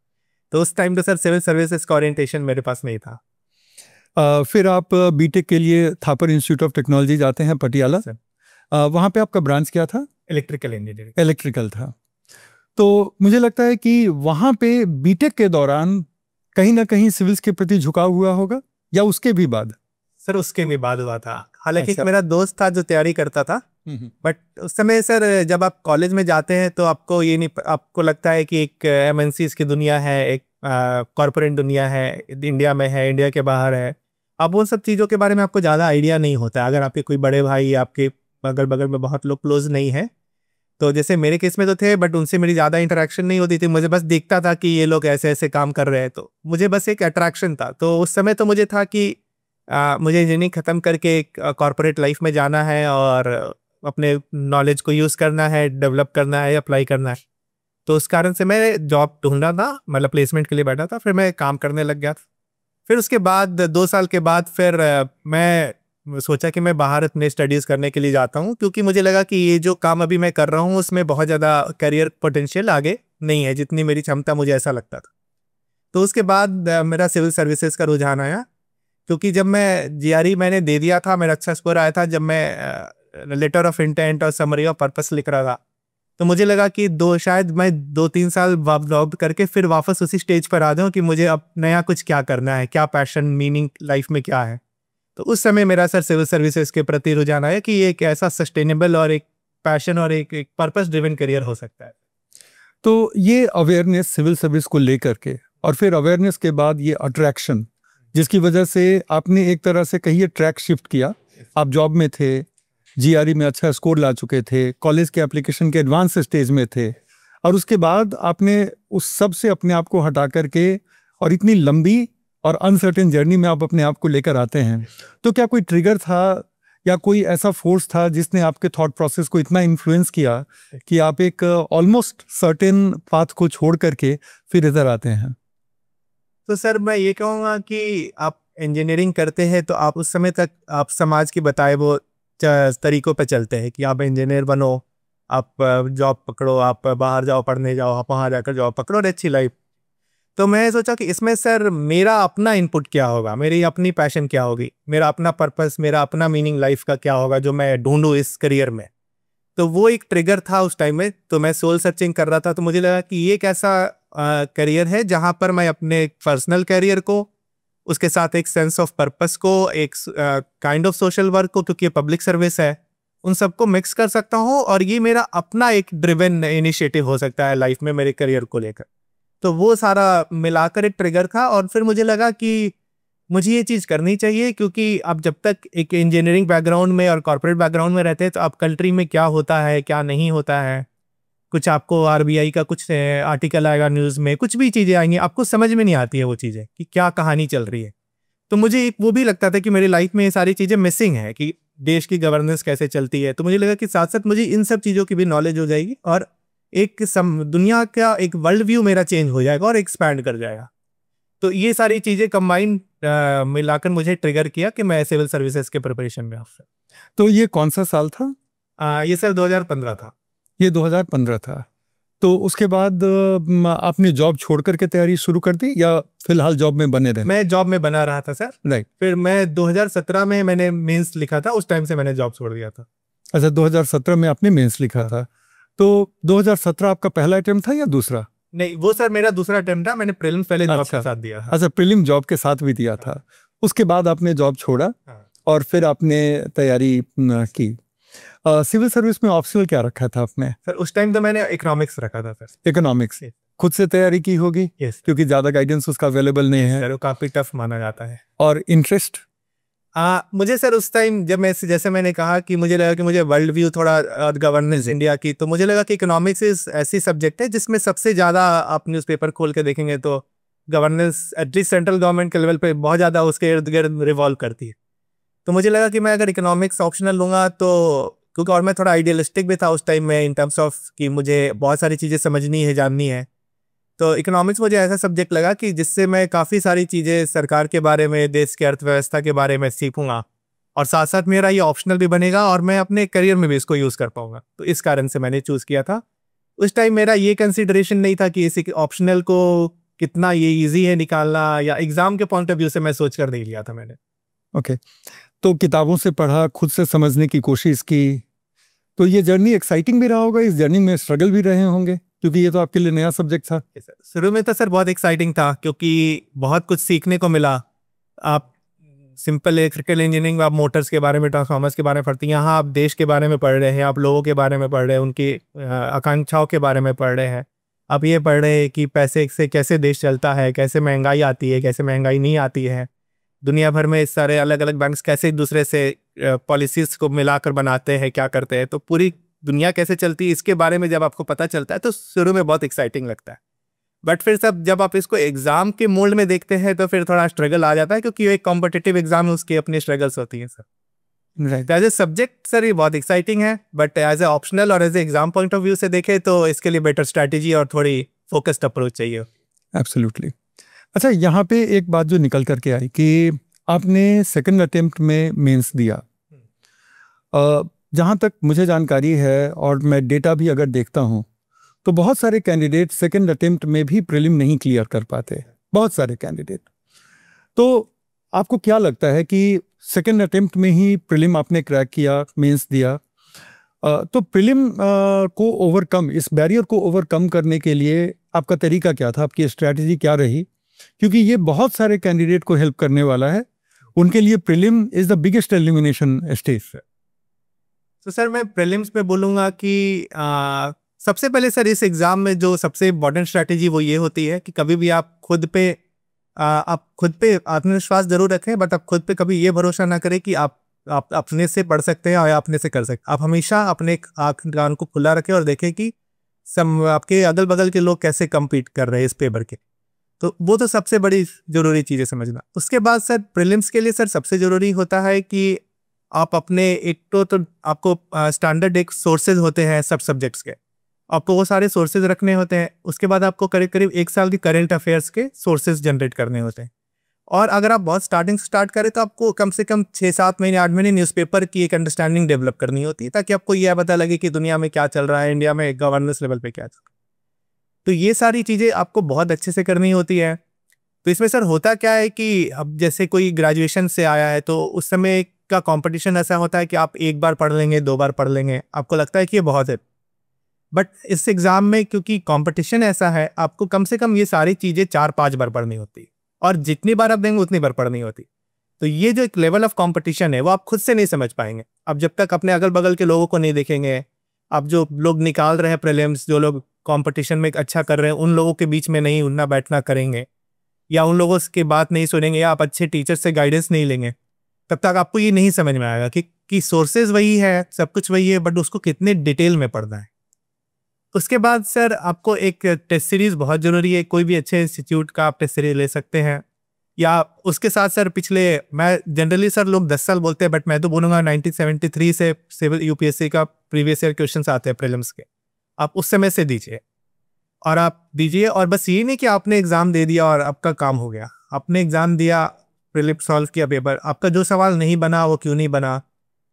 तो उस टाइम तो सर सिविल सर्विसेज का ओरिएंटेशन मेरे पास नहीं था। फिर आप बीटेक के लिए थापर इंस्टीट्यूट ऑफ टेक्नोलॉजी जाते हैं पटियाला। वहाँ पे आपका ब्रांच क्या था? Electrical engineering. इलेक्ट्रिकल था। तो मुझे लगता है कि वहाँ पे बीटेक के दौरान कहीं ना कहीं सिविल्स के प्रति झुकाव हुआ होगा, या उसके भी बाद? सर उसके भी बाद हुआ था। हालांकि अच्छा। मेरा दोस्त था जो तैयारी करता था, बट उस समय सर जब आप कॉलेज में जाते हैं तो आपको ये नहीं, आपको लगता है कि एक MNCs की दुनिया है, एक कॉरपोरेट दुनिया है, इंडिया में है, इंडिया के बाहर है। अब वो सब चीज़ों के बारे में आपको ज़्यादा आइडिया नहीं होता अगर आपके कोई बड़े भाई, आपके अगल बगल में बहुत लोग क्लोज नहीं है। तो जैसे मेरे केस में तो थे, बट उनसे मेरी ज़्यादा इंटरेक्शन नहीं होती थी। मुझे बस दिखता था कि ये लोग ऐसे ऐसे काम कर रहे हैं, तो मुझे बस एक अट्रैक्शन था। तो उस समय तो मुझे था कि मुझे इंजीनियरिंग ख़त्म करके एक कॉर्पोरेट लाइफ में जाना है और अपने नॉलेज को यूज़ करना है, डेवलप करना है, अप्लाई करना है। तो उस कारण से मैं जॉब ढूंढा था, मतलब प्लेसमेंट के लिए बैठा था, फिर मैं काम करने लग गया था। फिर उसके बाद 2 साल के बाद फिर मैं सोचा कि मैं बाहर अपने स्टडीज़ करने के लिए जाता हूँ, क्योंकि मुझे लगा कि ये जो काम अभी मैं कर रहा हूँ उसमें बहुत ज़्यादा करियर पोटेंशियल आगे नहीं है जितनी मेरी क्षमता, मुझे ऐसा लगता था। तो उसके बाद मेरा सिविल सर्विसेज का रुझान आया, क्योंकि जब मैं GRE मैंने दे दिया था, मेरा अच्छा स्कोर आया था। जब मैं लेटर ऑफ इंटेंट और समरी ऑफ पर्पस लिख रहा था, तो मुझे लगा कि शायद मैं 2-3 साल जॉब करके फिर वापस उसी स्टेज पर आ जाऊँ कि मुझे अब नया कुछ क्या करना है, क्या पैशन, मीनिंग लाइफ में क्या है। तो उस समय मेरा सर सिविल सर्विसेज के प्रति रुझान आया कि ये एक ऐसा सस्टेनेबल और एक पैशन और एक पर्पस ड्रिवन करियर हो सकता है। तो ये अवेयरनेस सिविल सर्विस को लेकर के, और फिर अवेयरनेस के बाद ये अट्रैक्शन, जिसकी वजह से आपने एक तरह से कहिए ट्रैक शिफ्ट किया। आप जॉब में थे, GRE में अच्छा स्कोर ला चुके थे, कॉलेज के एप्लीकेशन के एडवांस स्टेज में थे, और उसके बाद आपने उस सब से अपने आप को हटा करके और इतनी लंबी और अनसर्टेन जर्नी में आप अपने आप को लेकर आते हैं। तो क्या कोई ट्रिगर था या कोई ऐसा फोर्स था जिसने आपके थॉट प्रोसेस को इतना इन्फ्लुएंस किया कि आप एक ऑलमोस्ट सर्टेन पाथ को छोड़ करके फिर इधर आते हैं? तो सर मैं ये कहूँगा कि आप इंजीनियरिंग करते हैं तो आप उस समय तक आप समाज की बताए वो तरीकों पे चलते हैं कि आप इंजीनियर बनो, आप जॉब पकड़ो, आप बाहर जाओ पढ़ने जाओ, आप वहाँ जाकर जॉब पकड़ो और अच्छी लाइफ। तो मैं सोचा कि इसमें सर मेरा अपना इनपुट क्या होगा, मेरी अपनी पैशन क्या होगी, मेरा अपना पर्पस, मेरा अपना मीनिंग लाइफ का क्या होगा जो मैं ढूंढूं इस करियर में। तो वो एक ट्रिगर था उस टाइम में। तो मैं सोल सर्चिंग कर रहा था, तो मुझे लगा कि ये एक ऐसा करियर है जहाँ पर मैं अपने पर्सनल करियर को, उसके साथ एक सेंस ऑफ पर्पस को, एक काइंड ऑफ सोशल वर्क को, क्योंकि ये पब्लिक सर्विस है, उन सबको मिक्स कर सकता हूँ और ये मेरा अपना एक ड्रिवन इनिशिएटिव हो सकता है लाइफ में मेरे करियर को लेकर। तो वो सारा मिलाकर एक ट्रिगर था और फिर मुझे लगा कि मुझे ये चीज़ करनी चाहिए, क्योंकि आप जब तक एक इंजीनियरिंग बैकग्राउंड में और कॉर्पोरेट बैकग्राउंड में रहते हैं तो आप कंट्री में क्या होता है क्या नहीं होता है, कुछ आपको आरबीआई का कुछ आर्टिकल आएगा न्यूज़ में, कुछ भी चीज़ें आएंगी, आपको समझ में नहीं आती है वो चीज़ें कि क्या कहानी चल रही है। तो मुझे वो भी लगता था कि मेरी लाइफ में ये सारी चीज़ें मिसिंग है कि देश की गवर्नेंस कैसे चलती है। तो मुझे लगा कि साथ साथ मुझे इन सब चीज़ों की भी नॉलेज हो जाएगी और एक दुनिया का एक वर्ल्ड व्यू मेरा चेंज हो जाएगा और एक्सपैंड कर जाएगा। तो ये सारी चीज़ें कंबाइन मिलाकर मुझे ट्रिगर किया कि मैं सिविल सर्विसेज के प्रिपरेशन में ऑफिसर। तो ये कौन सा साल था? ये सर 2015 था। ये 2015 था। तो उसके बाद आपने जॉब छोड़ करके तैयारी शुरू कर दी या फिलहाल जॉब में बने रहे? मैं जॉब में बना रहा था सर। राइट। फिर मैं 2017 में मैंने मेंस लिखा था, उस टाइम से मैंने जॉब छोड़ दिया था। अच्छा, 2017 में आपने मेंस लिखा था। तो 2017 आपका पहला अटेम्प्ट था या दूसरा? नहीं, वो सर मेरा दूसरा अटेम्प्ट था। मैंने प्रीलिम्स पहले जॉब के साथ दिया था। अच्छा, प्रीलिम जॉब के साथ भी दिया था। उसके बाद आपने जॉब छोड़ा और फिर आपने तैयारी की। सिविल सर्विस में ऑप्शनल क्या रखा था आपने? सर उस टाइम तो मैंने इकोनॉमिक्स रखा था सर। इकोनॉमिक्स खुद से तैयारी की होगी? यस। क्योंकि ज्यादा गाइडेंस उसका अवेलेबल नहीं है। सर वो काफी टफ माना जाता है। और इंटरेस्ट? मुझे सर उस टाइम जब मैं जैसे मैंने कहा कि मुझे लगा कि मुझे वर्ल्ड व्यू थोड़ा गवर्नेंस इंडिया की, तो मुझे लगा कि इकोनॉमिक्स इज ऐसी सब्जेक्ट है जिसमें सबसे ज़्यादा आप न्यूज़पेपर खोल के देखेंगे तो गवर्नेंस एटलीस्ट सेंट्रल गवर्नमेंट के लेवल पे बहुत ज़्यादा उसके इर्द गिर्द रिवॉल्व करती है। तो मुझे लगा कि मैं अगर इकोनॉमिक्स ऑप्शनल लूँगा तो, क्योंकि और मैं थोड़ा आइडियलिस्टिक भी था उस टाइम में इन टर्म्स ऑफ कि मुझे बहुत सारी चीज़ें समझनी है, जाननी है, तो इकोनॉमिक्स मुझे ऐसा सब्जेक्ट लगा कि जिससे मैं काफ़ी सारी चीज़ें सरकार के बारे में, देश की अर्थव्यवस्था के बारे में सीखूंगा और साथ साथ मेरा ये ऑप्शनल भी बनेगा और मैं अपने करियर में भी इसको यूज़ कर पाऊंगा। तो इस कारण से मैंने चूज़ किया था। उस टाइम मेरा ये कंसिडरेशन नहीं था कि इसी ऑप्शनल को कितना ये ईजी है निकालना, या एग्ज़ाम के पॉइंट ऑफ व्यू से मैं सोच कर नहीं लिया था मैंने। ओके। तो किताबों से पढ़ा, खुद से समझने की कोशिश की, तो ये जर्नी एक्साइटिंग भी रहा होगा, इस जर्नी में स्ट्रगल भी रहे होंगे, क्योंकि ये तो आपके लिए नया सब्जेक्ट था। शुरू में तो सर बहुत एक्साइटिंग था क्योंकि बहुत कुछ सीखने को मिला। आप सिंपल इलेक्ट्रिकल इंजीनियरिंग, आप मोटर्स के बारे में, ट्रांसफार्मर्स के बारे में पढ़ती हैं, यहाँ आप देश के बारे में पढ़ रहे हैं, आप लोगों के बारे में पढ़ रहे हैं, उनकी आकांक्षाओं के बारे में पढ़ रहे हैं, आप ये पढ़ रहे हैं कि पैसे से कैसे देश चलता है, कैसे महंगाई आती है, कैसे महंगाई नहीं आती है, दुनिया भर में इस सारे अलग अलग बैंक्स कैसे एक दूसरे से पॉलिसीज़ को मिलाकर बनाते हैं, क्या करते हैं, तो पूरी दुनिया कैसे चलती है इसके बारे में जब आपको पता चलता है तो शुरू में बहुत एक्साइटिंग लगता है। बट फिर सब जब आप इसको एग्जाम के मोल्ड में देखते हैं तो फिर थोड़ा स्ट्रगल आ जाता है, क्योंकि ये एक कॉम्पिटिटिव एग्जाम है, उसकी अपनी स्ट्रगल्स होती हैं sir. As a subject sir ये बहुत एक्साइटिंग है, बट एज ए ऑप्शनल और as a exam point of view से देखें तो इसके लिए बेटर स्ट्रैटेजी और थोड़ी फोकस्ड अप्रोच चाहिए। एब्सोल्युटली। अच्छा, यहाँ पे एक बात जो निकल करके आई कि आपने सेकंड अटेम्प्ट में मेंस दिया। जहाँ तक मुझे जानकारी है और मैं डेटा भी अगर देखता हूँ तो बहुत सारे कैंडिडेट सेकंड अटेम्प्ट में भी प्रीलिम नहीं क्लियर कर पाते, बहुत सारे कैंडिडेट। तो आपको क्या लगता है कि सेकंड अटेम्प्ट में ही प्रीलिम आपने क्रैक किया, मेंस दिया, तो प्रीलिम को ओवरकम, इस बैरियर को ओवरकम करने के लिए आपका तरीका क्या था, आपकी स्ट्रैटेजी क्या रही? क्योंकि ये बहुत सारे कैंडिडेट को हेल्प करने वाला है, उनके लिए prelim is the biggest elimination stage. तो सर मैं प्रीलिम्स में बोलूँगा कि सबसे पहले सर इस एग्ज़ाम में जो सबसे इम्पॉर्टेंट स्ट्रैटेजी वो ये होती है कि कभी भी आप खुद पे आत्मविश्वास जरूर रखें, बट आप खुद पे कभी ये भरोसा ना करें कि आप अपने से पढ़ सकते हैं और अपने से कर सकते हैं। आप हमेशा अपने आँख कान को खुला रखें और देखें कि सब आपके अगल बगल के लोग कैसे कम्पीट कर रहे हैं इस पेपर के। तो वो तो सबसे बड़ी ज़रूरी चीज़ है समझना। उसके बाद सर प्रीलिम्स के लिए सर सबसे ज़रूरी होता है कि आप अपने एक तो आपको स्टैंडर्ड एक सोर्सेज होते हैं सब सब्जेक्ट्स के, आपको वो सारे सोर्सेज रखने होते हैं। उसके बाद आपको करीब करीब 1 साल की करेंट अफेयर्स के सोर्सेज जनरेट करने होते हैं। और अगर आप बहुत स्टार्टिंग से स्टार्ट करें तो आपको कम से कम 6-7 महीने 8 महीने न्यूज़पेपर की एक अंडरस्टैंडिंग डेवलप करनी होती है, ताकि आपको यह पता लगे कि दुनिया में क्या चल रहा है, इंडिया में गवर्नेंस लेवल पे क्या चल रहा है। तो ये सारी चीज़ें आपको बहुत अच्छे से करनी होती है। तो इसमें सर होता क्या है कि अब जैसे कोई ग्रेजुएशन से आया है तो उस समय का कंपटीशन ऐसा होता है कि आप 1 बार पढ़ लेंगे, 2 बार पढ़ लेंगे, आपको लगता है कि ये बहुत है। बट इस एग्ज़ाम में क्योंकि कंपटीशन ऐसा है, आपको कम से कम ये सारी चीज़ें 4-5 बार पढ़नी होती है, और जितनी बार आप देंगे उतनी बार पढ़नी होती। तो ये जो एक लेवल ऑफ कंपटीशन है वो आप खुद से नहीं समझ पाएंगे। आप जब तक अपने अगल बगल के लोगों को नहीं देखेंगे, आप जो लोग निकाल रहे हैं प्रीलिम्स, जो लोग कंपटीशन में अच्छा कर रहे हैं, उन लोगों के बीच में नहीं उठना बैठना करेंगे, या उन लोगों की बात नहीं सुनेंगे, या आप अच्छे टीचर से गाइडेंस नहीं लेंगे, तब तक आपको ये नहीं समझ में आएगा कि सोर्सेज वही है, सब कुछ वही है, बट उसको कितने डिटेल में पढ़ना है। उसके बाद सर आपको एक टेस्ट सीरीज बहुत जरूरी है। कोई भी अच्छे इंस्टीट्यूट का आप टेस्ट सीरीज ले सकते हैं, या उसके साथ सर पिछले, मैं जनरली सर लोग 10 साल बोलते हैं, बट मैं तो बोलूँगा 1973 से सिविल यूपीएससी का प्रीवियस ईयर क्वेश्चंस आते हैं प्रीलिम्स के, आप उस समय से दीजिए। और आप दीजिए, और बस ये नहीं कि आपने एग्ज़ाम दे दिया और आपका काम हो गया। आपने एग्ज़ाम दिया, प्रीलिम्स सॉल्व किया पेपर, आपका जो सवाल नहीं बना वो क्यों नहीं बना,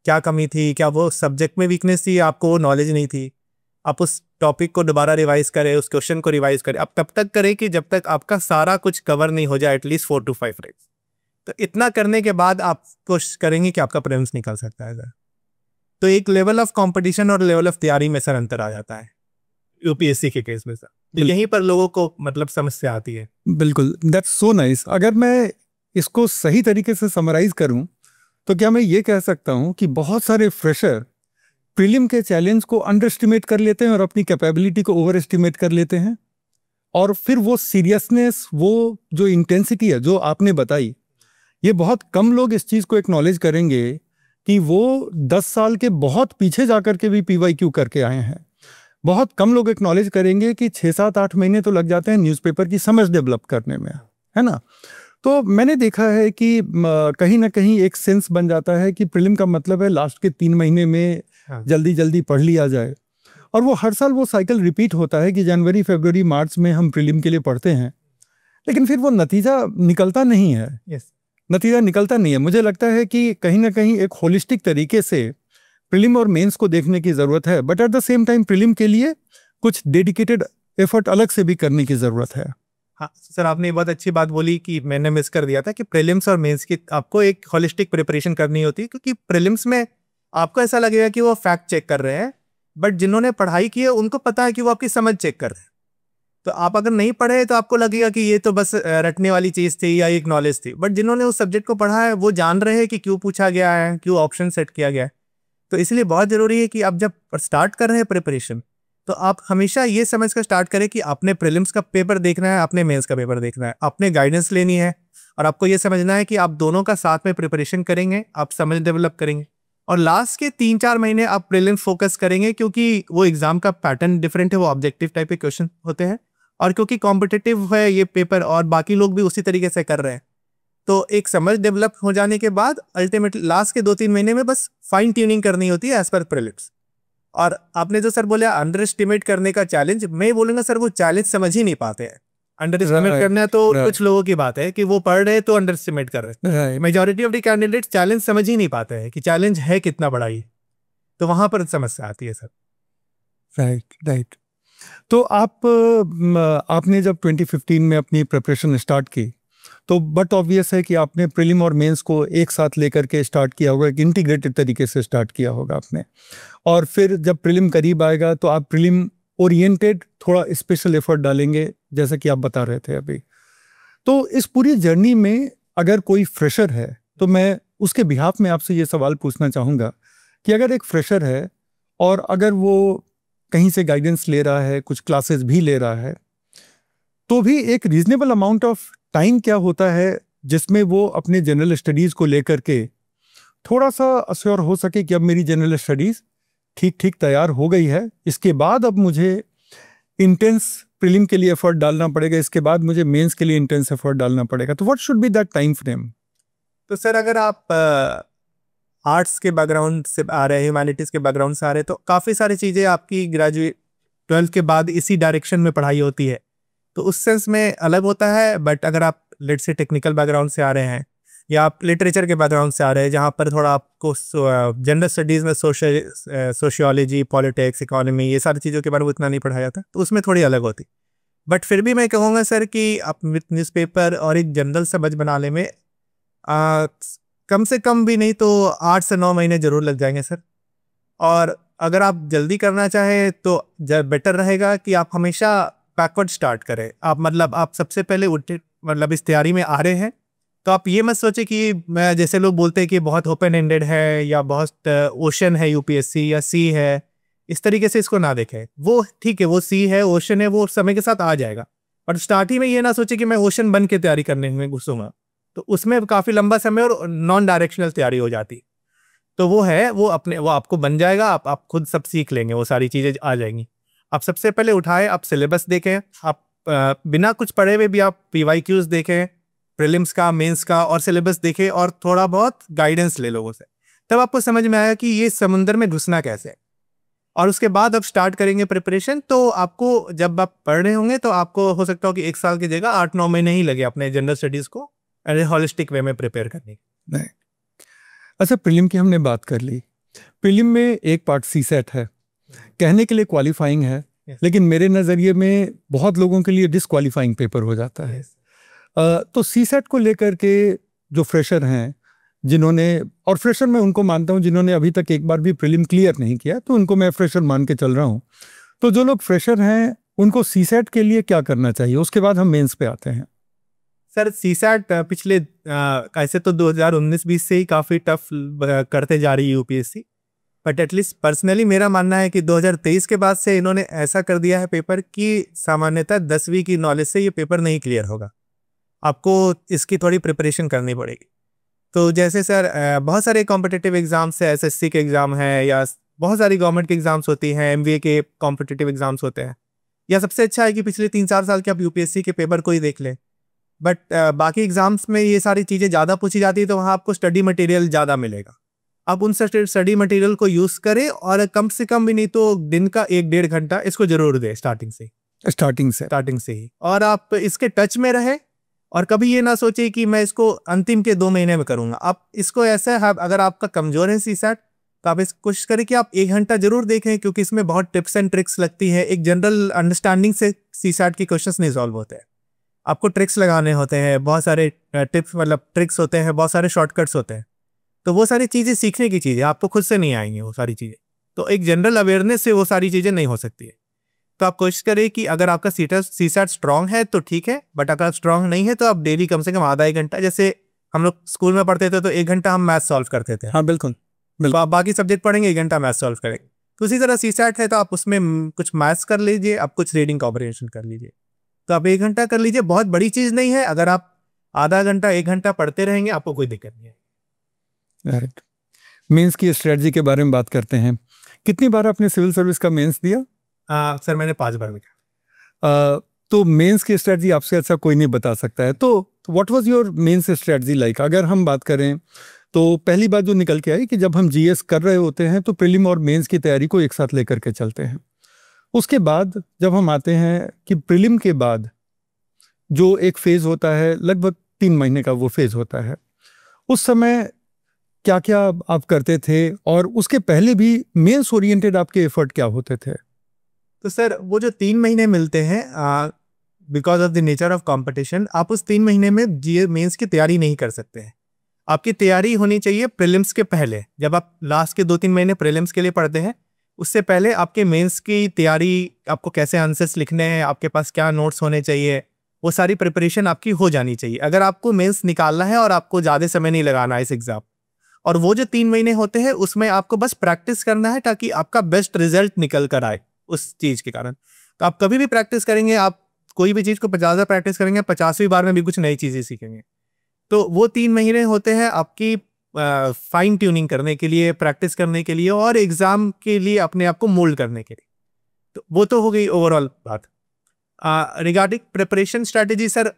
क्या कमी थी, क्या वो सब्जेक्ट में वीकनेस थी, आपको वो नॉलेज नहीं थी, आप उस टॉपिक को दोबारा रिवाइज करें, उस क्वेश्चन को रिवाइज करें। आप तब तक करें कि जब तक आपका सारा कुछ कवर नहीं हो जाए, एटलीस्ट 4 to 5 रेज। तो इतना करने के बाद आप कोशिश करेंगे कि आपका प्रीलिम्स निकल सकता है सर। तो एक लेवल ऑफ कंपटीशन और लेवल ऑफ तैयारी में सर अंतर आ जाता है यूपीएससी के केस में सर। यहीं पर लोगों को मतलब समस्या आती है। बिल्कुल, दैट्स सो नाइस। अगर मैं इसको सही तरीके से समराइज करूं तो क्या मैं ये कह सकता हूं कि बहुत सारे फ्रेशर प्रीलिम के चैलेंज को अंडर एस्टिमेट कर लेते हैं और अपनी कैपेबिलिटी को ओवर एस्टिमेट कर लेते हैं, और फिर वो सीरियसनेस, वो जो इंटेंसिटी है जो आपने बताई, ये बहुत कम लोग इस चीज़ को एक्नॉलेज करेंगे कि वो 10 साल के बहुत पीछे जाकर के भी पीवाईक्यू करके आए हैं। बहुत कम लोग एक्नॉलेज करेंगे कि 6-7-8 महीने तो लग जाते हैं न्यूज़पेपर की समझ डेवलप करने में, है ना। तो मैंने देखा है कि कहीं ना कहीं एक सेंस बन जाता है कि प्रीलिम का मतलब है लास्ट के 3 महीने में जल्दी जल्दी पढ़ लिया जाए, और वो हर साल वो साइकिल रिपीट होता है कि जनवरी फरवरी मार्च में हम प्रीलिम के लिए पढ़ते हैं, लेकिन फिर वो नतीजा निकलता नहीं है। नतीजा निकलता नहीं है। मुझे लगता है कि कहीं ना कहीं एक होलिस्टिक तरीके से प्रीलिम और मेंस को देखने की ज़रूरत है, but at the same time prelim के लिए कुछ डेडिकेटेड एफर्ट अलग से भी करने की ज़रूरत है। हाँ सर, आपने बहुत अच्छी बात बोली कि मैंने मिस कर दिया था कि प्रीलिम्स और मेंस की आपको एक होलिस्टिक प्रिपरेशन करनी होती है, क्योंकि प्रीलिम्स में आपको ऐसा लगेगा कि वो फैक्ट चेक कर रहे हैं, बट जिन्होंने पढ़ाई की है उनको पता है कि वो आपकी समझ चेक कर रहे हैं। तो आप अगर नहीं पढ़े तो आपको लगेगा कि ये तो बस रटने वाली चीज़ थी या एक नॉलेज थी, बट जिन्होंने उस सब्जेक्ट को पढ़ा है वो जान रहे हैं कि क्यों पूछा गया है, क्यों ऑप्शन सेट किया गया है। तो इसलिए बहुत ज़रूरी है कि आप जब स्टार्ट कर रहे हैं प्रिपरेशन, तो आप हमेशा ये समझ कर स्टार्ट करें कि आपने प्रीलिम्स का पेपर देखना है, आपने मेंस का पेपर देखना है, आपने गाइडेंस लेनी है, और आपको ये समझना है कि आप दोनों का साथ में प्रिपरेशन करेंगे, आप समझ डेवलप करेंगे, और लास्ट के 3-4 महीने आप प्रीलिम्स फोकस करेंगे, क्योंकि वो एग्जाम का पैटर्न डिफरेंट है, वो ऑब्जेक्टिव टाइप के क्वेश्चन होते हैं, और क्योंकि कॉम्पिटिटिव है ये पेपर और बाकी लोग भी उसी तरीके से कर रहे हैं, तो एक समझ डेवलप हो जाने के बाद अल्टीमेटली लास्ट के 2-3 महीने में बस फाइन ट्यूनिंग करनी होती है एज पर प्रीलिम्स। और आपने जो सर बोला अंडर एस्टिमेट करने का चैलेंज, मैं बोलूँगा सर वो चैलेंज समझ ही नहीं पाते हैं। अंडर एस्टिमेट करना है तो कुछ लोगों की बात है कि वो पढ़ रहे तो अंडर एस्टिमेट कर रहे हैं। Majority of the candidates challenge समझ ही नहीं पाते हैं कि चैलेंज है कितना बड़ा ही, तो वहाँ पर समस्या आती है सर। राइट। तो आपने जब 2015 में अपनी प्रिपरेशन स्टार्ट की, तो बट ऑब्वियस है कि आपने प्रीलिम और मेंस को एक साथ लेकर के स्टार्ट किया होगा, एक इंटीग्रेटेड तरीके से स्टार्ट किया होगा आपने, और फिर जब प्रीलिम करीब आएगा तो आप प्रीलिम ओरिएंटेड थोड़ा स्पेशल एफर्ट डालेंगे, जैसा कि आप बता रहे थे अभी। तो इस पूरी जर्नी में अगर कोई फ्रेशर है तो मैं उसके बिहाफ में आपसे ये सवाल पूछना चाहूँगा कि अगर एक फ्रेशर है और अगर वो कहीं से गाइडेंस ले रहा है, कुछ क्लासेस भी ले रहा है, तो भी एक रीजनेबल अमाउंट ऑफ टाइम क्या होता है जिसमें वो अपने जनरल स्टडीज़ को लेकर के थोड़ा सा अश्योर हो सके कि अब मेरी जनरल स्टडीज़ ठीक ठीक तैयार हो गई है, इसके बाद अब मुझे इंटेंस प्रीलिम के लिए एफर्ट डालना पड़ेगा, इसके बाद मुझे मेंस के लिए इंटेंस एफर्ट डालना पड़ेगा, तो what should be that time frame? तो सर अगर आप आर्ट्स के बैकग्राउंड से आ रहे हैं, ह्यूमैनिटीज़ के बैकग्राउंड से आ रहे हैं, तो काफ़ी सारी चीज़ें आपकी ग्रेजुएट 12th के बाद इसी डायरेक्शन में पढ़ाई होती है, तो उस सेंस में अलग होता है। बट अगर आप लेट से टेक्निकल बैकग्राउंड से आ रहे हैं या आप लिटरेचर के बैकग्राउंड से आ रहे हैं, जहाँ पर थोड़ा आपको जनरल स्टडीज़ में सोशियोलॉजी, पॉलिटिक्स, इकोनॉमी, ये सारी चीज़ों के बारे में उतना नहीं पढ़ाया जाता, तो उसमें थोड़ी अलग होती। बट फिर भी मैं कहूँगा सर कि आप न्यूज़पेपर और एक जनरल समझ बनाने में कम से कम भी नहीं तो 8 से 9 महीने ज़रूर लग जाएंगे सर। और अगर आप जल्दी करना चाहें तो बेटर रहेगा कि आप हमेशा बैकवर्ड स्टार्ट करें। आप मतलब आप सबसे पहले उठे, मतलब इस तैयारी में आ रहे हैं तो आप ये मत सोचे कि मैं, जैसे लोग बोलते हैं कि बहुत ओपन एंडेड है या बहुत ओशन है यूपीएससी या सी है, इस तरीके से इसको ना देखें। वो ठीक है, वो सी है, ओशन है, वो समय के साथ आ जाएगा। और स्टार्टिंग में ये ना सोचे कि मैं ओशन बन के तैयारी करने में घुसूंगा, तो उसमें काफ़ी लंबा समय और नॉन डायरेक्शनल तैयारी हो जाती। तो वो है, वो आपको बन जाएगा, आप खुद सब सीख लेंगे, वो सारी चीज़ें आ जाएंगी। आप सबसे पहले उठाए, आप सिलेबस देखें, आप बिना कुछ पढ़े हुए भी आप PYQs देखें, प्रीलिम्स का, मेंस का, और सिलेबस देखें और थोड़ा बहुत गाइडेंस ले लोगों से। तब आपको समझ में आएगा कि ये समुंदर में घुसना कैसे है। और उसके बाद अब स्टार्ट करेंगे प्रिपरेशन। तो आपको जब आप पढ़ रहे होंगे तो आपको हो सकता हो कि 1 साल की जगह 8-9 महीने ही लगे अपने जनरल स्टडीज़ को हॉलिस्टिक वे में प्रिपेयर करने की। नहीं, अच्छा, प्रीलिम की हमने बात कर ली। प्रीलिम में एक पार्ट सीसेट है, कहने के लिए क्वालिफाइंग है, लेकिन मेरे नज़रिए में बहुत लोगों के लिए डिसक्वालीफाइंग पेपर हो जाता है। तो सीसेट को लेकर के जो फ्रेशर हैं, जिन्होंने, और फ्रेशर मैं उनको मानता हूं जिन्होंने अभी तक एक बार भी प्रीलिम क्लियर नहीं किया, तो उनको मैं फ्रेशर मान के चल रहा हूं। तो जो लोग फ्रेशर हैं उनको सीसेट के लिए क्या करना चाहिए? उसके बाद हम मेंस पे आते हैं। सर सीसैट पिछले ऐसे तो 2019-20 से ही काफ़ी टफ करते जा रही है यूपीएससी, बट एटलीस्ट पर्सनली मेरा मानना है कि 2023 के बाद से इन्होंने ऐसा कर दिया है पेपर कि सामान्यतः 10वीं की नॉलेज से ये पेपर नहीं क्लियर होगा, आपको इसकी थोड़ी प्रिपरेशन करनी पड़ेगी। तो जैसे सर बहुत सारे कॉम्पिटिटिव एग्जाम्स है, एसएससी के एग्ज़ाम है, या बहुत सारी गवर्नमेंट के एग्जाम्स होती हैं, एमबीए के कॉम्पिटिटिव एग्जाम्स होते हैं, या सबसे अच्छा है कि पिछले 3-4 साल के आप यूपीएससी के पेपर को ही देख लें। बट बाकी एग्जाम्स में ये सारी चीज़ें ज़्यादा पूछी जाती है, तो वहाँ आपको स्टडी मटेरियल ज़्यादा मिलेगा। आप उन स्टडी मटेरियल को यूज़ करें और कम से कम भी नहीं तो दिन का 1-1.5 घंटा इसको जरूर दें स्टार्टिंग से ही। और आप इसके टच में रहें और कभी ये ना सोचिए कि मैं इसको अंतिम के 2 महीने में करूँगा। आप इसको ऐसा है, अगर आपका कमज़ोर है सीसैट तो आप इस कोशिश करें कि आप 1 घंटा जरूर देखें, क्योंकि इसमें बहुत टिप्स एंड ट्रिक्स लगती है। एक जनरल अंडरस्टैंडिंग से सीसैट के क्वेश्चंस नहीं सॉल्व होते हैं, आपको ट्रिक्स लगाने होते हैं, बहुत सारे टिप्स मतलब ट्रिक्स होते हैं, बहुत सारे शॉर्टकट्स होते हैं। तो वो सारी चीज़ें सीखने की चीज़ें आपको खुद से नहीं आएंगी वो सारी चीज़ें, तो एक जनरल अवेयरनेस से वो सारी चीज़ें नहीं हो सकती है। तो आप कोशिश करें कि अगर आपका सीसैट स्ट्रांग है तो ठीक है, बट अगर स्ट्रांग नहीं है तो आप डेली कम से कम आधा 1 घंटा, जैसे हम लोग स्कूल में पढ़ते थे तो 1 घंटा हम मैथ सॉल्व करते थे। हाँ बिल्कुल। आप बाकी सब्जेक्ट पढ़ेंगे 1 घंटा मैथ सॉल्व करेंगे, तो उसी तरह सीसैट है तो आप उसमें कुछ मैथ्स कर लीजिए, आप कुछ रीडिंग कॉम्प्रिहेंशन कर लीजिए, तो आप 1 घंटा कर लीजिए। बहुत बड़ी चीज़ नहीं है, अगर आप आधा घंटा 1 घंटा पढ़ते रहेंगे आपको कोई दिक्कत नहीं है। राइट। मेंस की स्ट्रेटजी के बारे में बात करते हैं। कितनी बार आपने सिविल सर्विस का मेंस दिया? सर मैंने 5 बार दिया। तो मेंस की स्ट्रेटजी आपसे अच्छा कोई नहीं बता सकता है। तो what was your mains strategy like? अगर हम बात करें तो पहली बात जो निकल के आई कि जब हम जीएस कर रहे होते हैं तो प्रीलिम और मेंस की तैयारी को एक साथ लेकर के चलते हैं। उसके बाद जब हम आते हैं कि प्रीलिम के बाद जो एक फेज होता है, लगभग 3 महीने का वो फेज होता है, उस समय क्या क्या आप करते थे और उसके पहले भी मेंस ओरिएंटेड आपके एफर्ट क्या होते थे? तो सर वो जो 3 महीने मिलते हैं, because of the nature of competition, आप उस 3 महीने में जीए मेंस की तैयारी नहीं कर सकते हैं। आपकी तैयारी होनी चाहिए प्रीलिम्स के पहले। जब आप लास्ट के 2-3 महीने प्रीलिम्स के लिए पढ़ते हैं, उससे पहले आपके मेंस की तैयारी, आपको कैसे आंसर्स लिखने हैं, आपके पास क्या नोट्स होने चाहिए, वो सारी प्रिपरेशन आपकी हो जानी चाहिए अगर आपको मेंस निकालना है और आपको ज़्यादा समय नहीं लगाना है इस एग्जाम। और वो जो 3 महीने होते हैं उसमें आपको बस प्रैक्टिस करना है ताकि आपका बेस्ट रिजल्ट निकल कर आए उस चीज़ के कारण। तो आप कभी भी प्रैक्टिस करेंगे, आप कोई भी चीज़ को 50 बार प्रैक्टिस करेंगे, 50वीं बार में भी कुछ नई चीज़ें सीखेंगे। तो वो 3 महीने होते हैं आपकी फाइन ट्यूनिंग करने के लिए, प्रैक्टिस करने के लिए और एग्जाम के लिए अपने आप को मोल्ड करने के लिए। तो वो तो हो गई ओवरऑल बात। Regarding preparation strategy, sir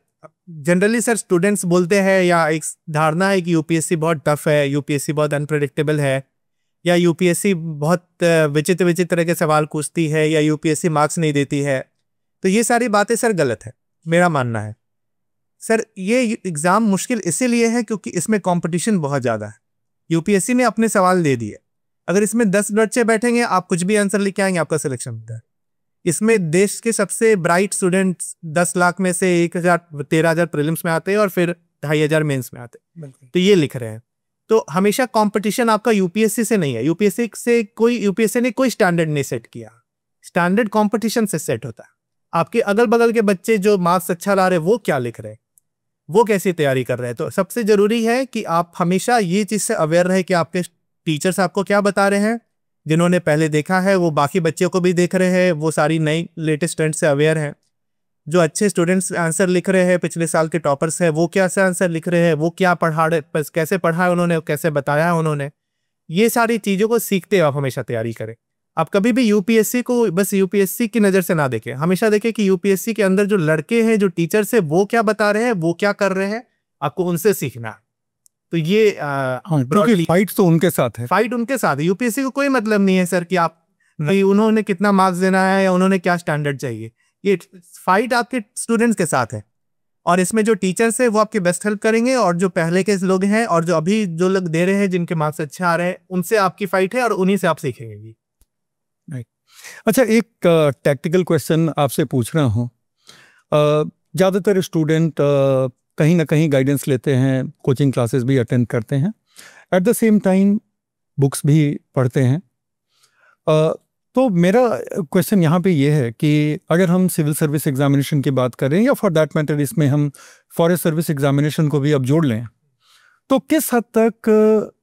generally sir students बोलते हैं या एक धारणा है कि यूपीएससी बहुत टफ है, यूपीएससी बहुत अनप्रेडिक्टेबल है, या यूपीएससी बहुत विचित्र विचित्र के सवाल पूछती है, या यूपीएससी मार्क्स नहीं देती है। तो ये सारी बातें सर गलत है, मेरा मानना है। सर ये एग्ज़ाम मुश्किल इसीलिए है क्योंकि इसमें कंपटीशन बहुत ज़्यादा है। यूपीएससी ने अपने सवाल दे दिए, अगर इसमें 10 बच्चे बैठेंगे आप कुछ भी आंसर लिख के आएंगे, आपका सिलेक्शन होता है। इसमें देश के सबसे ब्राइट स्टूडेंट्स 10 लाख में से 1,000 13,000 प्रीलिम्स में आते हैं और फिर 2,500 मेंस में आते हैं, तो ये लिख रहे हैं। तो हमेशा कंपटीशन आपका यूपीएससी से नहीं है, यूपीएससी ने कोई स्टैंडर्ड नहीं सेट किया, स्टैंडर्ड कंपटीशन से सेट होता है। आपके अगल बगल के बच्चे जो मार्क्स अच्छा ला रहे हैं वो क्या लिख रहे हैं, वो कैसी तैयारी कर रहे हैं। तो सबसे जरूरी है कि आप हमेशा ये चीज से अवेयर रहे कि आपके टीचर्स आपको क्या बता रहे हैं, जिन्होंने पहले देखा है वो बाकी बच्चों को भी देख रहे हैं, वो सारी नई लेटेस्ट ट्रेंड से अवेयर हैं। जो अच्छे स्टूडेंट्स आंसर लिख रहे हैं, पिछले साल के टॉपर्स हैं, वो कैसे आंसर लिख रहे हैं, वो क्या पढ़ा रहे, कैसे पढ़ा है उन्होंने, कैसे बताया है उन्होंने, ये सारी चीज़ों को सीखते आप हमेशा तैयारी करें। आप कभी भी यूपीएससी को बस यूपीएससी की नज़र से ना देखें, हमेशा देखें कि यूपीएससी के अंदर जो लड़के हैं, जो टीचर्स हैं, वो क्या बता रहे हैं, वो क्या कर रहे हैं, आपको उनसे सीखना है। तो ये फाइट तो उनके साथ है, फाइट उनके साथ है। यूपीएससी को कोई मतलब नहीं है सर कि आप उन्होंने कितना मार्क्स देना है या उन्होंने क्या स्टैंडर्ड चाहिए, ये फाइट आपके स्टूडेंट्स के साथ है। और इसमें जो टीचर्स है वो आपकी बेस्ट हेल्प करेंगे, और जो पहले के लोग हैं और जो अभी जो लोग दे रहे हैं जिनके मार्क्स अच्छे आ रहे हैं, उनसे आपकी फाइट है और उन्हीं से आप सीखेंगे। अच्छा, एक टैक्टिकल क्वेश्चन आपसे पूछ रहा हूँ। ज़्यादातर स्टूडेंट कहीं ना कहीं गाइडेंस लेते हैं, कोचिंग क्लासेस भी अटेंड करते हैं, at the same time books भी पढ़ते हैं। तो मेरा क्वेश्चन यहाँ पे ये है कि अगर हम सिविल सर्विस एग्जामिनेशन की बात करें, या फॉर दैट मैटर इसमें हम फॉरेस्ट सर्विस एग्जामिनेशन को भी अब जोड़ लें, तो किस हद तक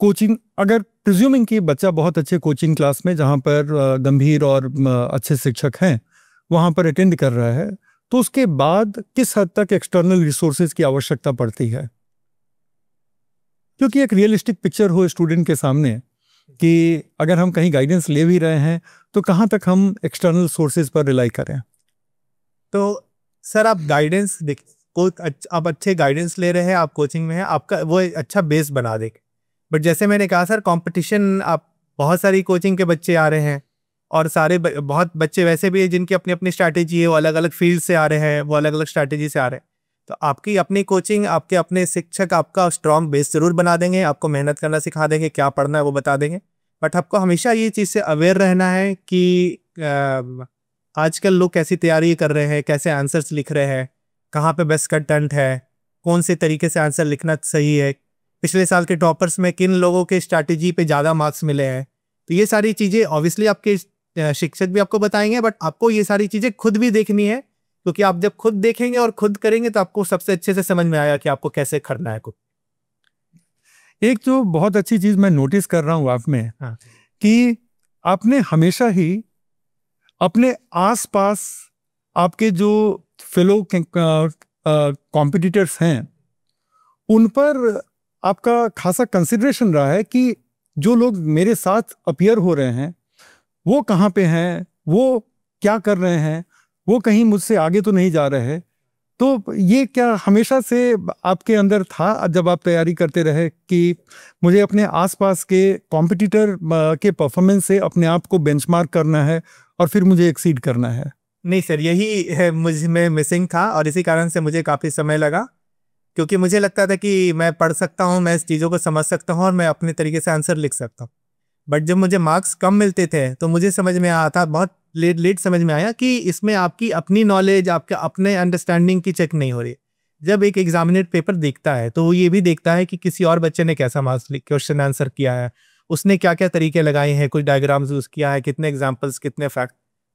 कोचिंग, अगर प्रिज्यूमिंग कि बच्चा बहुत अच्छे कोचिंग क्लास में जहाँ पर गंभीर और अच्छे शिक्षक हैं वहाँ पर अटेंड कर रहा है, तो उसके बाद किस हद तक एक्सटर्नल रिसोर्सेज की आवश्यकता पड़ती है? क्योंकि एक रियलिस्टिक पिक्चर हो स्टूडेंट के सामने कि अगर हम कहीं गाइडेंस ले भी रहे हैं तो कहाँ तक हम एक्सटर्नल सोर्सेज पर रिलाई करें। तो सर आप गाइडेंस आप अच्छे गाइडेंस ले रहे हैं, आप कोचिंग में हैं, आपका वो अच्छा बेस बना देगा। बट जैसे मैंने कहा सर, कंपटीशन, आप बहुत सारी कोचिंग के बच्चे आ रहे हैं और सारे बहुत बच्चे वैसे भी हैं जिनकी अपनी अपनी स्ट्रैटेजी है, वो अलग अलग फील्ड से आ रहे हैं, वो अलग अलग स्ट्रैटेजी से आ रहे हैं। तो आपकी अपनी कोचिंग, आपके अपने शिक्षक आपका स्ट्रॉन्ग बेस जरूर बना देंगे, आपको मेहनत करना सिखा देंगे, क्या पढ़ना है वो बता देंगे। बट आपको हमेशा ये चीज़ से अवेयर रहना है कि आजकल लोग कैसी तैयारी कर रहे हैं, कैसे आंसर्स लिख रहे हैं, कहाँ पे बेस्ट कंटेंट है, कौन से तरीके से आंसर लिखना सही है, पिछले साल के टॉपर्स में किन लोगों के स्ट्रैटेजी पे ज़्यादा मार्क्स मिले हैं। तो ये सारी चीज़ें ऑब्वियसली आपके शिक्षक भी आपको बताएंगे, बट आपको ये सारी चीज़ें खुद भी देखनी है, क्योंकि आप जब खुद देखेंगे और खुद करेंगे तो आपको सबसे अच्छे से समझ में आएगा कि आपको कैसे करना है कुछ। एक जो बहुत अच्छी चीज़ मैं नोटिस कर रहा हूँ आप में, हाँ, कि आपने हमेशा ही अपने आसपास आपके जो फेलो कॉम्पिटिटर्स हैं उन पर आपका खासा कंसिडरेशन रहा है कि जो लोग मेरे साथ अपीयर हो रहे हैं वो कहाँ पे हैं, वो क्या कर रहे हैं, वो कहीं मुझसे आगे तो नहीं जा रहे हैं। तो ये क्या हमेशा से आपके अंदर था जब आप तैयारी करते रहे कि मुझे अपने आसपास के कॉम्पिटिटर के परफॉर्मेंस से अपने आप को बेंचमार्क करना है और फिर मुझे एक्सीड करना है? नहीं सर, यही है मुझ में मिसिंग था, और इसी कारण से मुझे काफ़ी समय लगा, क्योंकि मुझे लगता था कि मैं पढ़ सकता हूँ, मैं इस चीज़ों को समझ सकता हूँ और मैं अपने तरीके से आंसर लिख सकता हूँ। बट जब मुझे मार्क्स कम मिलते थे तो मुझे समझ में आया था, बहुत लेट समझ में आया कि इसमें आपकी अपनी नॉलेज, आपके अपने अंडरस्टैंडिंग की चेक नहीं हो रही। जब एक एग्जामिनेट पेपर देखता है तो वो ये भी देखता है कि किसी और बच्चे ने कैसा मार्क्स क्वेश्चन आंसर किया है, उसने क्या क्या तरीके लगाए हैं, कुछ डायग्राम्स यूज़ किया है, कितने एग्जाम्पल्स, कितने फैक्ट।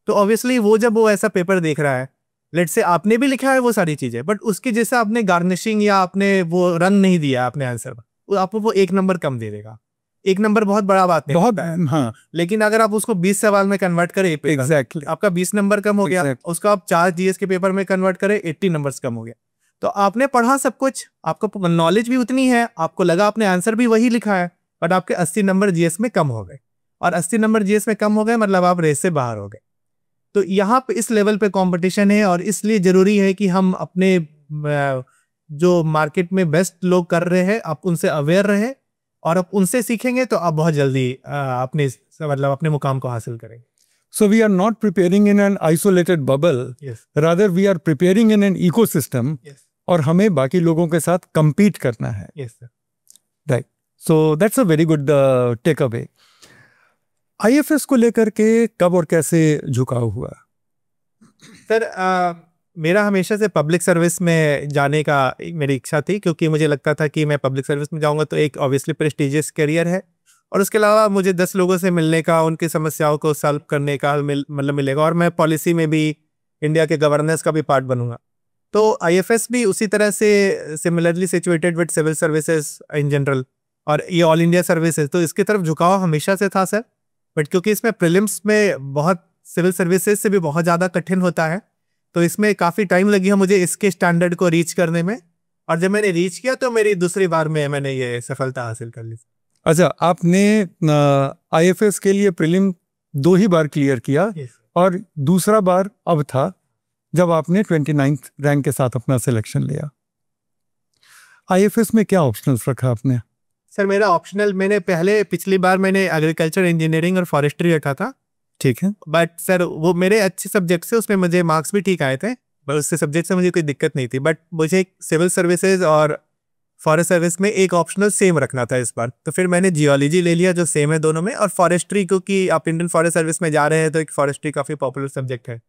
तो ऑब्वियसली वो जब वो ऐसा पेपर देख रहा है, लेट से आपने भी लिखा है वो सारी चीज़ें, बट उसके जैसा आपने गार्निशिंग या आपने वो रंग नहीं दिया अपने आंसर पर, आपको वो 1 नंबर कम दे देगा। 1 नंबर बहुत बड़ा बात नहीं, बहुत, हाँ, लेकिन अगर आप उसको 20 सवाल में कन्वर्ट करें, एग्जैक्टली, आपका 20 नंबर कम हो गया। उसको आप 4 जीएस के पेपर में कन्वर्ट करें, 80 नंबर्स कम हो गया। तो आपने पढ़ा सब कुछ, आपको नॉलेज भी उतनी है, आपको लगा आपने आंसर भी वही लिखा है, बट आपके 80 नंबर जीएस में कम हो गए, और 80 नंबर जीएस में कम हो गए मतलब आप रेस से बाहर हो गए। तो यहाँ पे इस लेवल पे कंपटीशन है, और इसलिए जरूरी है कि हम अपने जो मार्केट में बेस्ट लोग कर रहे हैं आप उनसे अवेयर रहे, और आप उनसे सीखेंगे तो आप बहुत जल्दी अपने मुकाम को हासिल करेंगे। So we are not preparing in an isolated bubble, Yes. rather we are preparing in an ecosystem. Yes. और हमें बाकी लोगों के साथ compete करना है। Yes, sir. Right. So that's a very good takeaway. IFS को लेकर के कब और कैसे झुकाव हुआ? सर मेरा हमेशा से पब्लिक सर्विस में जाने का मेरी इच्छा थी, क्योंकि मुझे लगता था कि मैं पब्लिक सर्विस में जाऊंगा तो एक ऑब्वियसली प्रेस्टिजियस करियर है, और उसके अलावा मुझे 10 लोगों से मिलने का, उनकी समस्याओं को सॉल्व करने का मतलब मिलेगा, और मैं पॉलिसी में भी इंडिया के गवर्नेंस का भी पार्ट बनूंगा। तो आईएफएस भी उसी तरह से similarly situated with civil services in general, और ये ऑल इंडिया सर्विस है, तो इसकी तरफ झुकाव हमेशा से था सर। बट क्योंकि इसमें प्रीलिम्स में बहुत सिविल सर्विसेज से भी बहुत ज़्यादा कठिन होता है, तो इसमें काफ़ी टाइम लगी है मुझे इसके स्टैंडर्ड को रीच करने में, और जब मैंने रीच किया तो मेरी दूसरी बार में मैंने ये सफलता हासिल कर ली। अच्छा, आपने आईएफएस के लिए प्रीलिम 2 ही बार क्लियर किया, और दूसरा बार अब था जब आपने 29th रैंक के साथ अपना सिलेक्शन लिया। आईएफएस में क्या ऑप्शनल्स रखा आपने? सर मेरा ऑप्शनल, मैंने पिछली बार मैंने एग्रीकल्चर, इंजीनियरिंग और फॉरेस्ट्री रखा था। ठीक है। बट सर वो मेरे अच्छे सब्जेक्ट से, उसमें मुझे मार्क्स भी ठीक आए थे, बट उससे सब्जेक्ट से मुझे कोई दिक्कत नहीं थी। बट मुझे सिविल सर्विसेज और फॉरेस्ट सर्विस में एक ऑप्शनल सेम रखना था इस बार, तो फिर मैंने जियोलॉजी ले लिया जो सेम है दोनों में, और फॉरेस्ट्री, क्योंकि आप इंडियन फॉरेस्ट सर्विस में जा रहे हैं तो एक फॉरेस्ट्री काफ़ी पॉपुलर सब्जेक्ट है,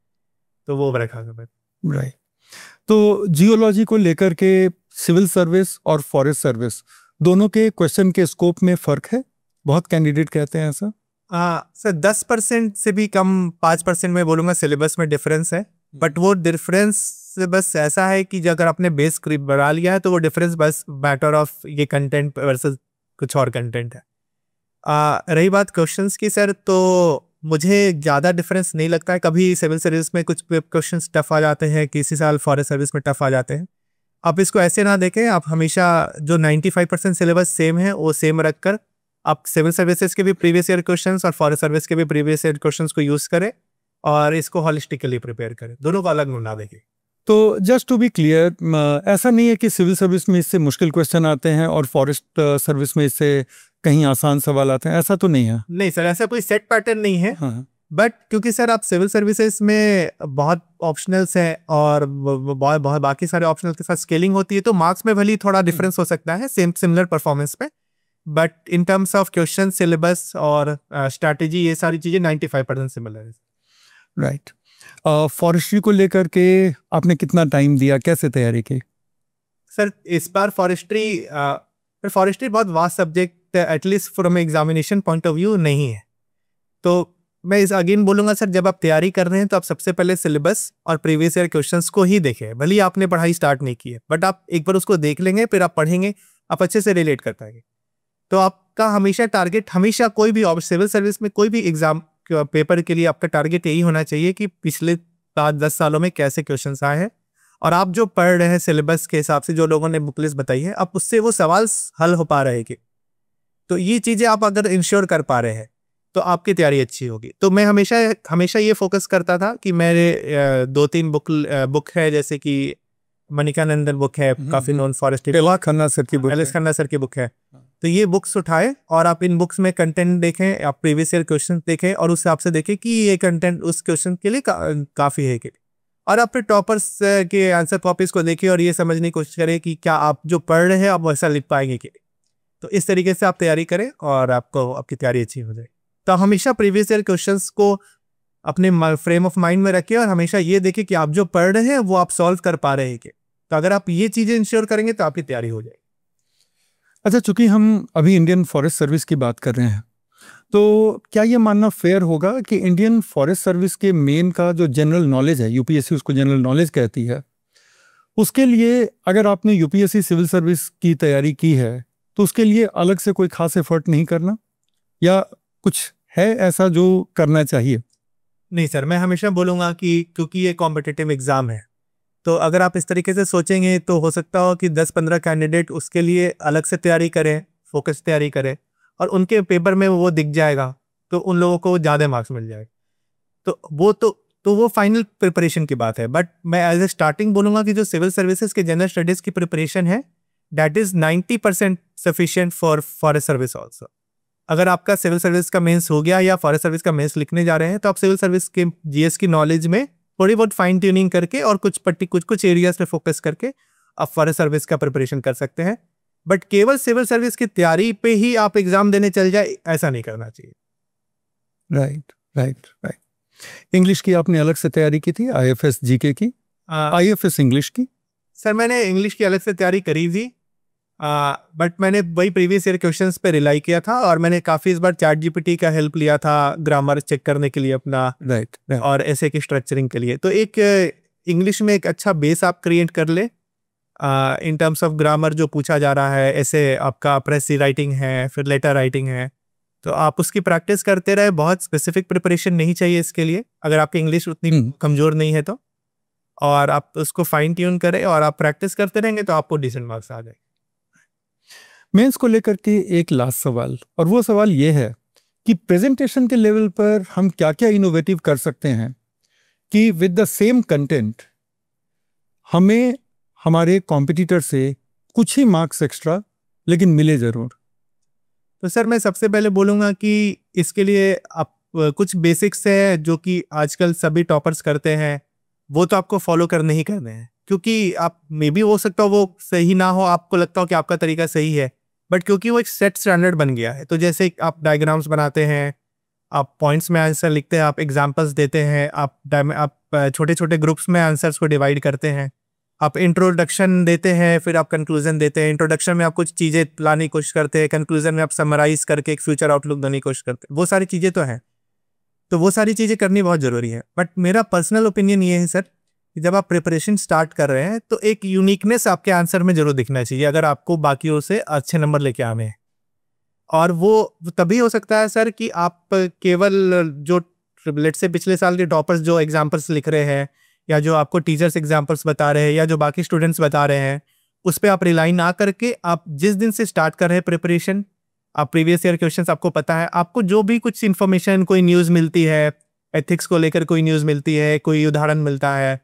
तो वो रखा था मैंने। राइट। तो जियोलॉजी को लेकर के सिविल सर्विस और फॉरेस्ट सर्विस दोनों के क्वेश्चन के स्कोप में फर्क है? बहुत कैंडिडेट कहते हैं ऐसा। सर 10% से भी कम, 5% में बोलूँगा सिलेबस में डिफरेंस है, बट वो डिफरेंस बस ऐसा है कि अगर आपने बेस बना लिया है तो वो डिफरेंस बस मैटर ऑफ ये कंटेंट वर्सेस कुछ और कंटेंट है। रही बात क्वेश्चंस की सर, तो मुझे ज़्यादा डिफरेंस नहीं लगता है। कभी सिविल सर्विस में कुछ क्वेश्चंस टफ आ जाते हैं, किसी साल फॉरेस्ट सर्विस में टफ आ जाते हैं। आप इसको ऐसे ना देखें, आप हमेशा जो 95% सिलेबस सेम है वो सेम रखकर आप सिविल सर्विसेज के भी प्रीवियस ईयर क्वेश्चंस और फॉरेस्ट सर्विस के भी प्रीवियस ईयर क्वेश्चंस को यूज़ करें और इसको हॉलिस्टिकली प्रिपेयर करें, दोनों को अलग ना देखें। तो जस्ट टू बी क्लियर, ऐसा नहीं है कि सिविल सर्विस में इससे मुश्किल क्वेश्चन आते हैं और फॉरेस्ट सर्विस में इससे कहीं आसान सवाल आते हैं, ऐसा तो नहीं है? नहीं सर, ऐसा कोई सेट पैटर्न नहीं है। हाँ। बट क्योंकि सर आप सिविल सर्विसेज में बहुत ऑप्शनल्स हैं और बहुत बाकी सारे ऑप्शनल के साथ स्केलिंग होती है, तो मार्क्स में भले थोड़ा डिफरेंस हो सकता है सिमिलर परफॉर्मेंस पे, but in terms of question, syllabus और स्ट्रैटेजी, ये सारी चीज़ें 95% सिमिलर है। राइट। फॉरेस्ट्री को लेकर के आपने कितना टाइम दिया, कैसे तैयारी की? सर इस बार फॉरेस्ट्री बहुत vast subject, at least from examination point of view नहीं है। तो मैं इस अगेन बोलूँगा सर, जब आप तैयारी कर रहे हैं तो आप सबसे पहले सिलेबस और प्रीवियस ईयर क्वेश्चंस को ही देखें। भले ही आपने पढ़ाई स्टार्ट नहीं की है, बट आप एक बार उसको देख लेंगे, फिर आप पढ़ेंगे, आप अच्छे से रिलेट कर पाएंगे। तो आपका हमेशा टारगेट, हमेशा कोई भी सिविल सर्विस में कोई भी एग्जाम पेपर के लिए आपका टारगेट यही होना चाहिए कि पिछले 5-10 सालों में कैसे क्वेश्चन आए हैं, और आप जो पढ़ रहे हैं सिलेबस के हिसाब से, जो लोगों ने बुक लिस्ट बताई है, आप उससे वो सवाल हल हो पा रहे हैं कि, तो ये चीज़ें आप अगर इंश्योर कर पा रहे हैं तो आपकी तैयारी अच्छी होगी। तो मैं हमेशा ये फोकस करता था कि मेरे 2-3 बुक है, जैसे कि मणिकानंदन बुक है, काफ़ी non forest, Kailash Khanna sir की बुक है। तो ये बुक्स उठाए और आप इन बुक्स में कंटेंट देखें, आप प्रीवियस ईयर क्वेश्चन देखें और उस हिसाब से देखें कि ये कंटेंट उस क्वेश्चन के लिए काफ़ी है कि, और आप फिर टॉपर्स के आंसर कॉपीज को देखें और ये समझने की कोशिश करें कि क्या आप जो पढ़ रहे हैं आप वैसा लिख पाएंगे कि। तो इस तरीके से आप तैयारी करें और आपकी तैयारी अच्छी हो जाए। तो हमेशा प्रीवियस ईयर क्वेश्चंस को अपने फ्रेम ऑफ माइंड में रखें और हमेशा ये देखें कि आप जो पढ़ रहे हैं वो आप सॉल्व कर पा रहे हैं कि। तो अगर आप ये चीज़ें इंश्योर करेंगे तो आपकी तैयारी हो जाएगी। अच्छा, चूंकि हम अभी इंडियन फॉरेस्ट सर्विस की बात कर रहे हैं, तो क्या ये मानना फेयर होगा कि इंडियन फॉरेस्ट सर्विस के मेन का जो जनरल नॉलेज है, यूपीएससी उसको जनरल नॉलेज कहती है, उसके लिए अगर आपने यूपीएससी सिविल सर्विस की तैयारी की है तो उसके लिए अलग से कोई खास एफर्ट नहीं करना, या कुछ है ऐसा जो करना चाहिए? नहीं सर, मैं हमेशा बोलूँगा कि क्योंकि ये कॉम्पिटिटिव एग्ज़ाम है, तो अगर आप इस तरीके से सोचेंगे तो हो सकता हो कि 10-15 कैंडिडेट उसके लिए अलग से तैयारी करें, फोकस तैयारी करें, और उनके पेपर में वो दिख जाएगा, तो उन लोगों को ज़्यादा मार्क्स मिल जाएगा। तो वो फाइनल प्रिपरेशन की बात है। बट मैं एज ए स्टार्टिंग बोलूँगा कि जो सिविल सर्विसेज के जनरल स्टडीज़ की प्रिपरेशन है, that is 90% sufficient for forest service also. अगर आपका सिविल सर्विस का मेंस हो गया या फॉरेस्ट सर्विस का मेंस लिखने जा रहे हैं, तो आप सिविल सर्विस के जीएस की नॉलेज में थोड़ी बहुत फाइन ट्यूनिंग करके और कुछ एरियाज पे फोकस करके आप फॉरेस्ट सर्विस का प्रिपरेशन कर सकते हैं। बट केवल सिविल सर्विस की तैयारी पे ही आप एग्जाम देने चल जाए, ऐसा नहीं करना चाहिए। राइट। इंग्लिश की आपने अलग से तैयारी की थी, आईएफएस जीके की? IFS इंग्लिश की? सर मैंने इंग्लिश की अलग से तैयारी करी थी, बट मैंने वही प्रीवियस ईयर क्वेश्चंस पे रिलाई किया था, और मैंने काफ़ी इस बार चैट जीपीटी का हेल्प लिया था ग्रामर चेक करने के लिए अपना, राइट। और ऐसे की स्ट्रक्चरिंग के लिए। तो एक इंग्लिश में एक अच्छा बेस आप क्रिएट कर ले इन टर्म्स ऑफ ग्रामर, जो पूछा जा रहा है, ऐसे आपका प्रेसी राइटिंग है, फिर लेटर राइटिंग है, तो आप उसकी प्रैक्टिस करते रहे। बहुत स्पेसिफिक प्रिपरेशन नहीं चाहिए इसके लिए, अगर आपकी इंग्लिश उतनी कमज़ोर नहीं है तो, और आप उसको फाइन ट्यून करें और आप प्रैक्टिस करते रहेंगे तो आपको डिसेंट मार्क्स आ जाएंगे। मेंस को लेकर के एक लास्ट सवाल, और वो सवाल ये है कि प्रेजेंटेशन के लेवल पर हम क्या क्या इनोवेटिव कर सकते हैं कि विद द सेम कंटेंट हमें हमारे कॉम्पिटिटर से कुछ ही मार्क्स एक्स्ट्रा लेकिन मिले ज़रूर। तो सर मैं सबसे पहले बोलूँगा कि इसके लिए आप कुछ बेसिक्स है जो कि आजकल सभी टॉपर्स करते हैं, वो तो आपको फॉलो करने ही करने हैं, क्योंकि आप मे बी हो सकता हो वो सही ना हो, आपको लगता हो कि आपका तरीका सही है, बट क्योंकि वो एक सेट स्टैंडर्ड बन गया है। तो जैसे आप डायग्राम्स बनाते हैं, आप पॉइंट्स में आंसर लिखते हैं, आप एग्जाम्पल्स देते हैं, आप छोटे छोटे ग्रुप्स में आंसर्स को डिवाइड करते हैं, आप इंट्रोडक्शन देते हैं, फिर आप कंक्लूजन देते हैं। इंट्रोडक्शन में आप कुछ चीज़ें लाने की कोशिश करते हैं, कंक्लूजन में आप समराइज करके एक फ्यूचर आउटलुक देने की कोशिश करते हैं। वो सारी चीज़ें तो हैं, तो वो सारी चीज़ें करनी बहुत ज़रूरी है। बट मेरा पर्सनल ओपिनियन ये है सर कि जब आप प्रिपरेशन स्टार्ट कर रहे हैं तो एक यूनिकनेस आपके आंसर में जरूर दिखना चाहिए, अगर आपको बाकियों से अच्छे नंबर लेके आने हैं। और वो तभी हो सकता है सर कि आप केवल जो ट्रिपलेट से पिछले साल के टॉपर्स जो एग्जाम्पल्स लिख रहे हैं, या जो आपको टीचर्स एग्जाम्पल्स बता रहे हैं, या जो बाकी स्टूडेंट्स बता रहे हैं, उस पर आप रिलाई ना करके, आप जिस दिन से स्टार्ट कर रहे हैं प्रिपरेशन, आप प्रीवियस ईयर क्वेश्चंस आपको पता है, आपको जो भी कुछ इन्फॉर्मेशन, कोई न्यूज़ मिलती है, एथिक्स को लेकर कोई न्यूज़ मिलती है, कोई उदाहरण मिलता है,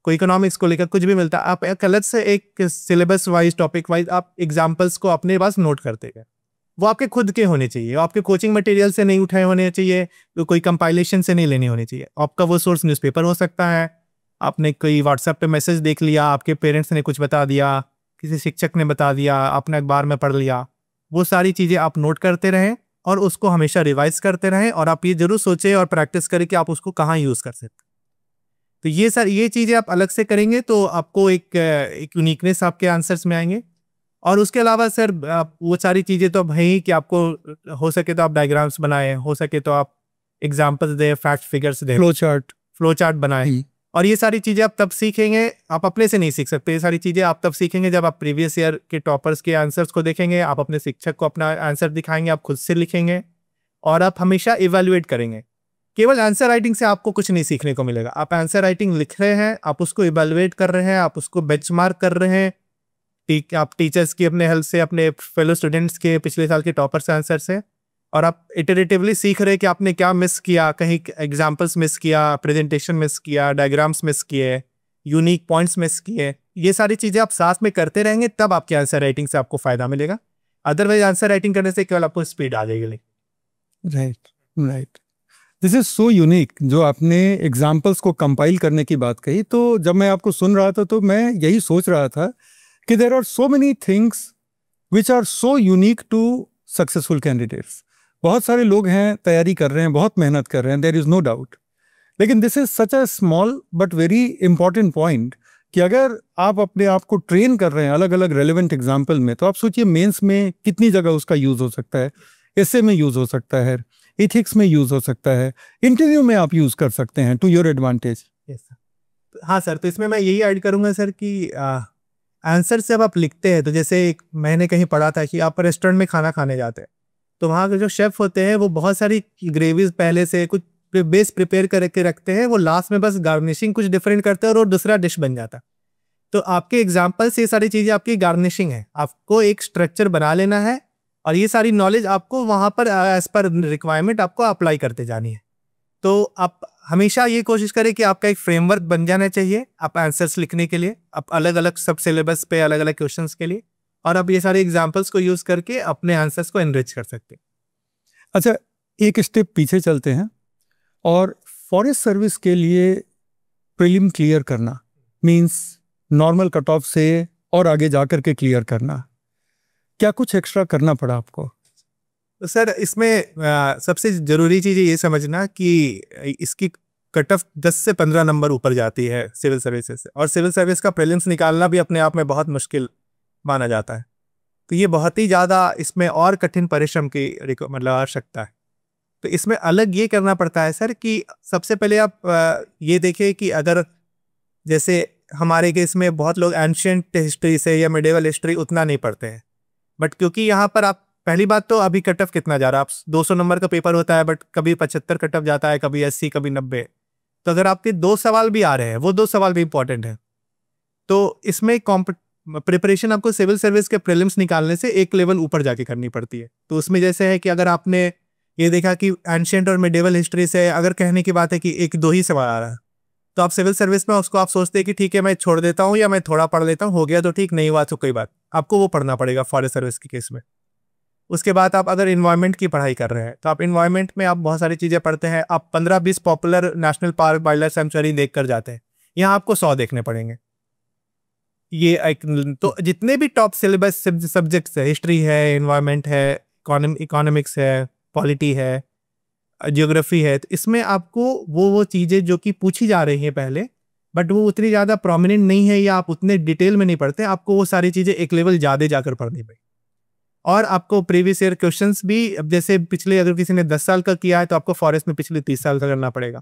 कोई इकोनॉमिक्स को लेकर कुछ भी मिलता है, आप एक अलग से एक सिलेबस वाइज, टॉपिक वाइज आप एग्जाम्पल्स को अपने पास नोट करते गए। वो आपके खुद के होने चाहिए, आपके कोचिंग मटेरियल से नहीं उठाए होने चाहिए, तो कोई कंपाइलेशन से नहीं लेने होने चाहिए। आपका वो सोर्स न्यूज़पेपर हो सकता है, आपने कोई व्हाट्सएप पे मैसेज देख लिया, आपके पेरेंट्स ने कुछ बता दिया, किसी शिक्षक ने बता दिया, आपने अखबार में पढ़ लिया, वो सारी चीज़ें आप नोट करते रहें और उसको हमेशा रिवाइज करते रहें, और आप ये जरूर सोचें और प्रैक्टिस करें कि आप उसको कहाँ यूज़ कर सकते हैं। तो ये चीज़ें आप अलग से करेंगे तो आपको एक यूनिकनेस आपके आंसर्स में आएंगे। और उसके अलावा सर वो सारी चीज़ें तो अब हैं ही कि आपको हो सके तो आप डायग्राम्स बनाएं, हो सके तो आप एग्जाम्पल्स दें, फैक्ट फिगर्स दें, फ्लो चार्ट बनाएं। और ये सारी चीज़ें आप तब सीखेंगे, आप अपने से नहीं सीख सकते। ये सारी चीज़ें आप तब सीखेंगे जब आप प्रीवियस ईयर के टॉपर्स के आंसर्स को देखेंगे, आप अपने शिक्षक को अपना आंसर दिखाएंगे, आप खुद से लिखेंगे, और आप हमेशा इवेल्युएट करेंगे। केवल आंसर राइटिंग से आपको कुछ नहीं सीखने को मिलेगा। आप आंसर राइटिंग लिख रहे हैं, आप उसको इवेल्युएट कर रहे हैं, आप उसको बेंचमार्क कर रहे हैं, आप टीचर्स की अपने हेल्प से, अपने फेलो स्टूडेंट्स के पिछले साल के टॉपर्स आंसर से, और आप इटरेटिवली सीख रहे हैं कि आपने क्या मिस किया, कहीं एग्जाम्पल्स मिस किया, प्रेजेंटेशन मिस किया, डायग्राम्स मिस किए, यूनिक पॉइंट्स मिस किए। ये सारी चीज़ें आप साथ में करते रहेंगे, तब आपके आंसर राइटिंग से आपको फायदा मिलेगा। अदरवाइज आंसर राइटिंग करने से केवल आपको स्पीड आ जाएगी। Right. This is so unique जो आपने एग्जाम्पल्स को कंपाइल करने की बात कही। तो जब मैं आपको सुन रहा था तो मैं यही सोच रहा था कि there are so many things which are so unique to successful candidates. बहुत सारे लोग हैं, तैयारी कर रहे हैं, बहुत मेहनत कर रहे हैं, देयर इज नो डाउट, लेकिन this is such a small but very important point कि अगर आप अपने आप को ट्रेन कर रहे हैं अलग अलग रेलिवेंट एग्जाम्पल में, तो आप सोचिए मेंस में कितनी जगह उसका यूज हो सकता है, एसे में यूज हो सकता है, एथिक्स में यूज हो सकता है, इंटरव्यू में आप यूज कर सकते हैं टू योर एडवांटेज। हाँ सर, तो इसमें मैं यही ऐड करूंगा सर कि आंसर जब आप लिखते हैं, तो जैसे मैंने कहीं पढ़ा था कि आप रेस्टोरेंट में खाना खाने जाते हैं, तो वहाँ के जो शेफ होते हैं वो बहुत सारी ग्रेवीज पहले से कुछ बेस प्रिपेयर करके रखते हैं, वो लास्ट में बस गार्निशिंग कुछ डिफरेंट करते हैं और वो दूसरा डिश बन जाता है। तो आपके एग्जाम्पल से ये सारी चीज़ें आपकी गार्निशिंग है, आपको एक स्ट्रक्चर बना लेना है, और ये सारी नॉलेज आपको वहाँ पर एज पर रिक्वायरमेंट आपको अप्लाई करते जानी है। तो आप हमेशा ये कोशिश करें कि आपका एक फ्रेमवर्क बन जाना चाहिए आप आंसर्स लिखने के लिए, आप अलग अलग सब सिलेबस पे अलग अलग क्वेश्चंस के लिए, और आप ये सारे एग्जाम्पल्स को यूज करके अपने आंसर्स को एनरिच कर सकते हैं। अच्छा, एक स्टेप पीछे चलते हैं, और फॉरेस्ट सर्विस के लिए प्रीलिम क्लियर करना मींस नॉर्मल कट ऑफ से और आगे जाकर के क्लियर करना, क्या कुछ एक्स्ट्रा करना पड़ा आपको? तो सर इसमें सबसे ज़रूरी चीज़ ये समझना कि इसकी कट ऑफ 10 से 15 नंबर ऊपर जाती है सिविल सर्विसेज से, और सिविल सर्विस का प्रीलिम्स निकालना भी अपने आप में बहुत मुश्किल माना जाता है। तो ये बहुत ही ज़्यादा इसमें और कठिन परिश्रम की मतलब आवश्यकता है। तो इसमें अलग ये करना पड़ता है सर कि सबसे पहले आप ये देखिए कि अगर जैसे हमारे केस में बहुत लोग एंशियंट हिस्ट्री से या मिडिवल हिस्ट्री उतना नहीं पढ़ते हैं, बट क्योंकि यहाँ पर आप पहली बात तो अभी कट ऑफ कितना जा रहा है, आप 200 नंबर का पेपर होता है बट कभी 75 कट ऑफ जाता है, कभी 80, कभी 90। तो अगर आपके 2 सवाल भी आ रहे हैं, वो 2 सवाल भी इंपॉर्टेंट है। तो इसमें प्रिपरेशन आपको सिविल सर्विस के प्रीलिम्स निकालने से एक लेवल ऊपर जाके करनी पड़ती है। तो उसमें जैसे है कि अगर आपने ये देखा कि एंशियंट और मिडिवल हिस्ट्री से अगर कहने की बात है कि 1-2 ही सवाल आ रहा है, तो आप सिविल सर्विस में उसको आप सोचते हैं कि ठीक है मैं छोड़ देता हूँ या मैं थोड़ा पढ़ लेता हूँ, हो गया तो ठीक, नहीं हुआ तो कोई बात, आपको वो पढ़ना पड़ेगा फॉरेस्ट सर्विस के केस में। उसके बाद आप अगर इन्वायरमेंट की पढ़ाई कर रहे हैं तो आप इन्वायरमेंट में आप बहुत सारी चीज़ें पढ़ते हैं। आप 15-20 popular national park, wild life sanctuary देख कर जाते हैं, यहाँ आपको 100 देखने पड़ेंगे। ये एक तो जितने भी टॉप सिलेबस सब्जेक्ट्स है, हिस्ट्री है, इन्वायरमेंट है, इकोनॉमिक्स है, पॉलिटी है, जियोग्राफी है, तो इसमें आपको वो चीज़ें जो कि पूछी जा रही हैं पहले बट वो उतनी ज़्यादा प्रोमिनेंट नहीं है या आप उतने डिटेल में नहीं पढ़ते, आपको वो सारी चीज़ें एक लेवल ज़्यादा जाकर पढ़नी पड़ेगी। और आपको प्रीवियस ईयर क्वेश्चंस भी, अब जैसे पिछले अगर किसी ने 10 साल का किया है तो आपको फॉरेस्ट में पिछले 30 साल का करना पड़ेगा।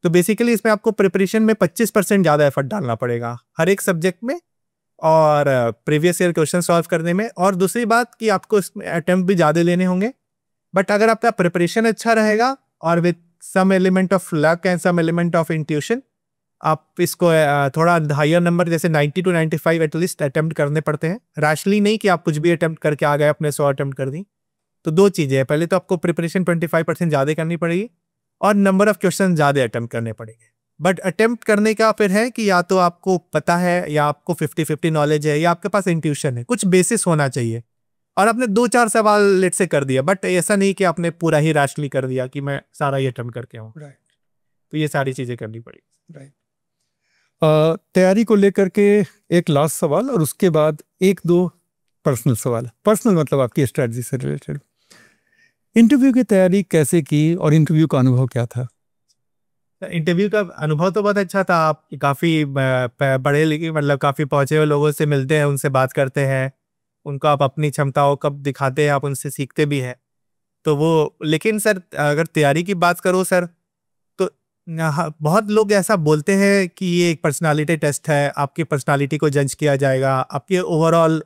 तो बेसिकली इसमें आपको प्रिपरेशन में 25% ज़्यादा एफर्ट डालना पड़ेगा हर एक सब्जेक्ट में और प्रीवियस ईयर क्वेश्चन सॉल्व करने में। और दूसरी बात कि आपको इसमें अटेम्प्ट भी ज़्यादा लेने होंगे, बट अगर आपका प्रिपरेशन अच्छा रहेगा और with some element of luck and some element of intuition, आप इसको थोड़ा हायर नंबर जैसे 90 to 95 एटलीस्ट अटेम्प्ट करने पड़ते हैं। रैशली नहीं कि आप कुछ भी अटेम्प्ट करके आ गए, अपने 100 अटेम्प्ट कर दी। तो 2 चीज़ें हैं, पहले तो आपको प्रिपरेशन 25% ज़्यादा करनी पड़ेगी और नंबर ऑफ क्वेश्चन ज़्यादा अटेम्प्ट करने पड़ेंगे। बट अटेम्प्ट करने का फिर है कि या तो आपको पता है या आपको 50-50 नॉलेज है या आपके पास इंट्यूशन है, कुछ बेसिस होना चाहिए। और आपने 2-4 सवाल लेट से कर दिया, बट ऐसा नहीं कि आपने पूरा ही रैशली कर दिया कि मैं सारा ही अटेम्प्ट करके आऊँ। राइट। तो ये सारी चीज़ें करनी पड़ेगी। राइट। तैयारी को लेकर के एक लास्ट सवाल और उसके बाद 1-2 पर्सनल सवाल। पर्सनल मतलब आपकी स्ट्रेटजी से रिलेटेड। इंटरव्यू की तैयारी कैसे की और इंटरव्यू का अनुभव क्या था? इंटरव्यू का अनुभव तो बहुत अच्छा था। आप काफ़ी बड़े लिखे मतलब काफ़ी पहुँचे हुए लोगों से मिलते हैं, उनसे बात करते हैं, उनको आप अपनी क्षमताओं कब दिखाते हैं, आप उनसे सीखते भी हैं। तो वो लेकिन सर अगर तैयारी की बात करो सर, तो बहुत लोग ऐसा बोलते हैं कि ये एक पर्सनालिटी टेस्ट है, आपकी पर्सनालिटी को जज किया जाएगा, आपके ओवरऑल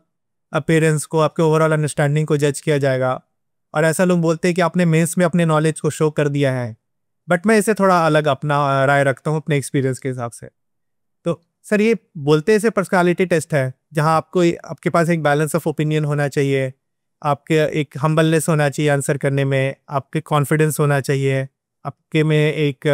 अपीयरेंस को, आपके ओवरऑल अंडरस्टैंडिंग को जज किया जाएगा। और ऐसा लोग बोलते हैं कि आपने मेंस में अपने नॉलेज को शो कर दिया है, बट मैं इसे थोड़ा अलग अपना राय रखता हूँ अपने एक्सपीरियंस के हिसाब से। तो सर ये बोलते इसे पर्सनालिटी टेस्ट है, जहाँ आपके पास एक बैलेंस ऑफ ओपिनियन होना चाहिए, आपके एक हम्बलनेस होना चाहिए आंसर करने में, आपके कॉन्फिडेंस होना चाहिए, आपके में एक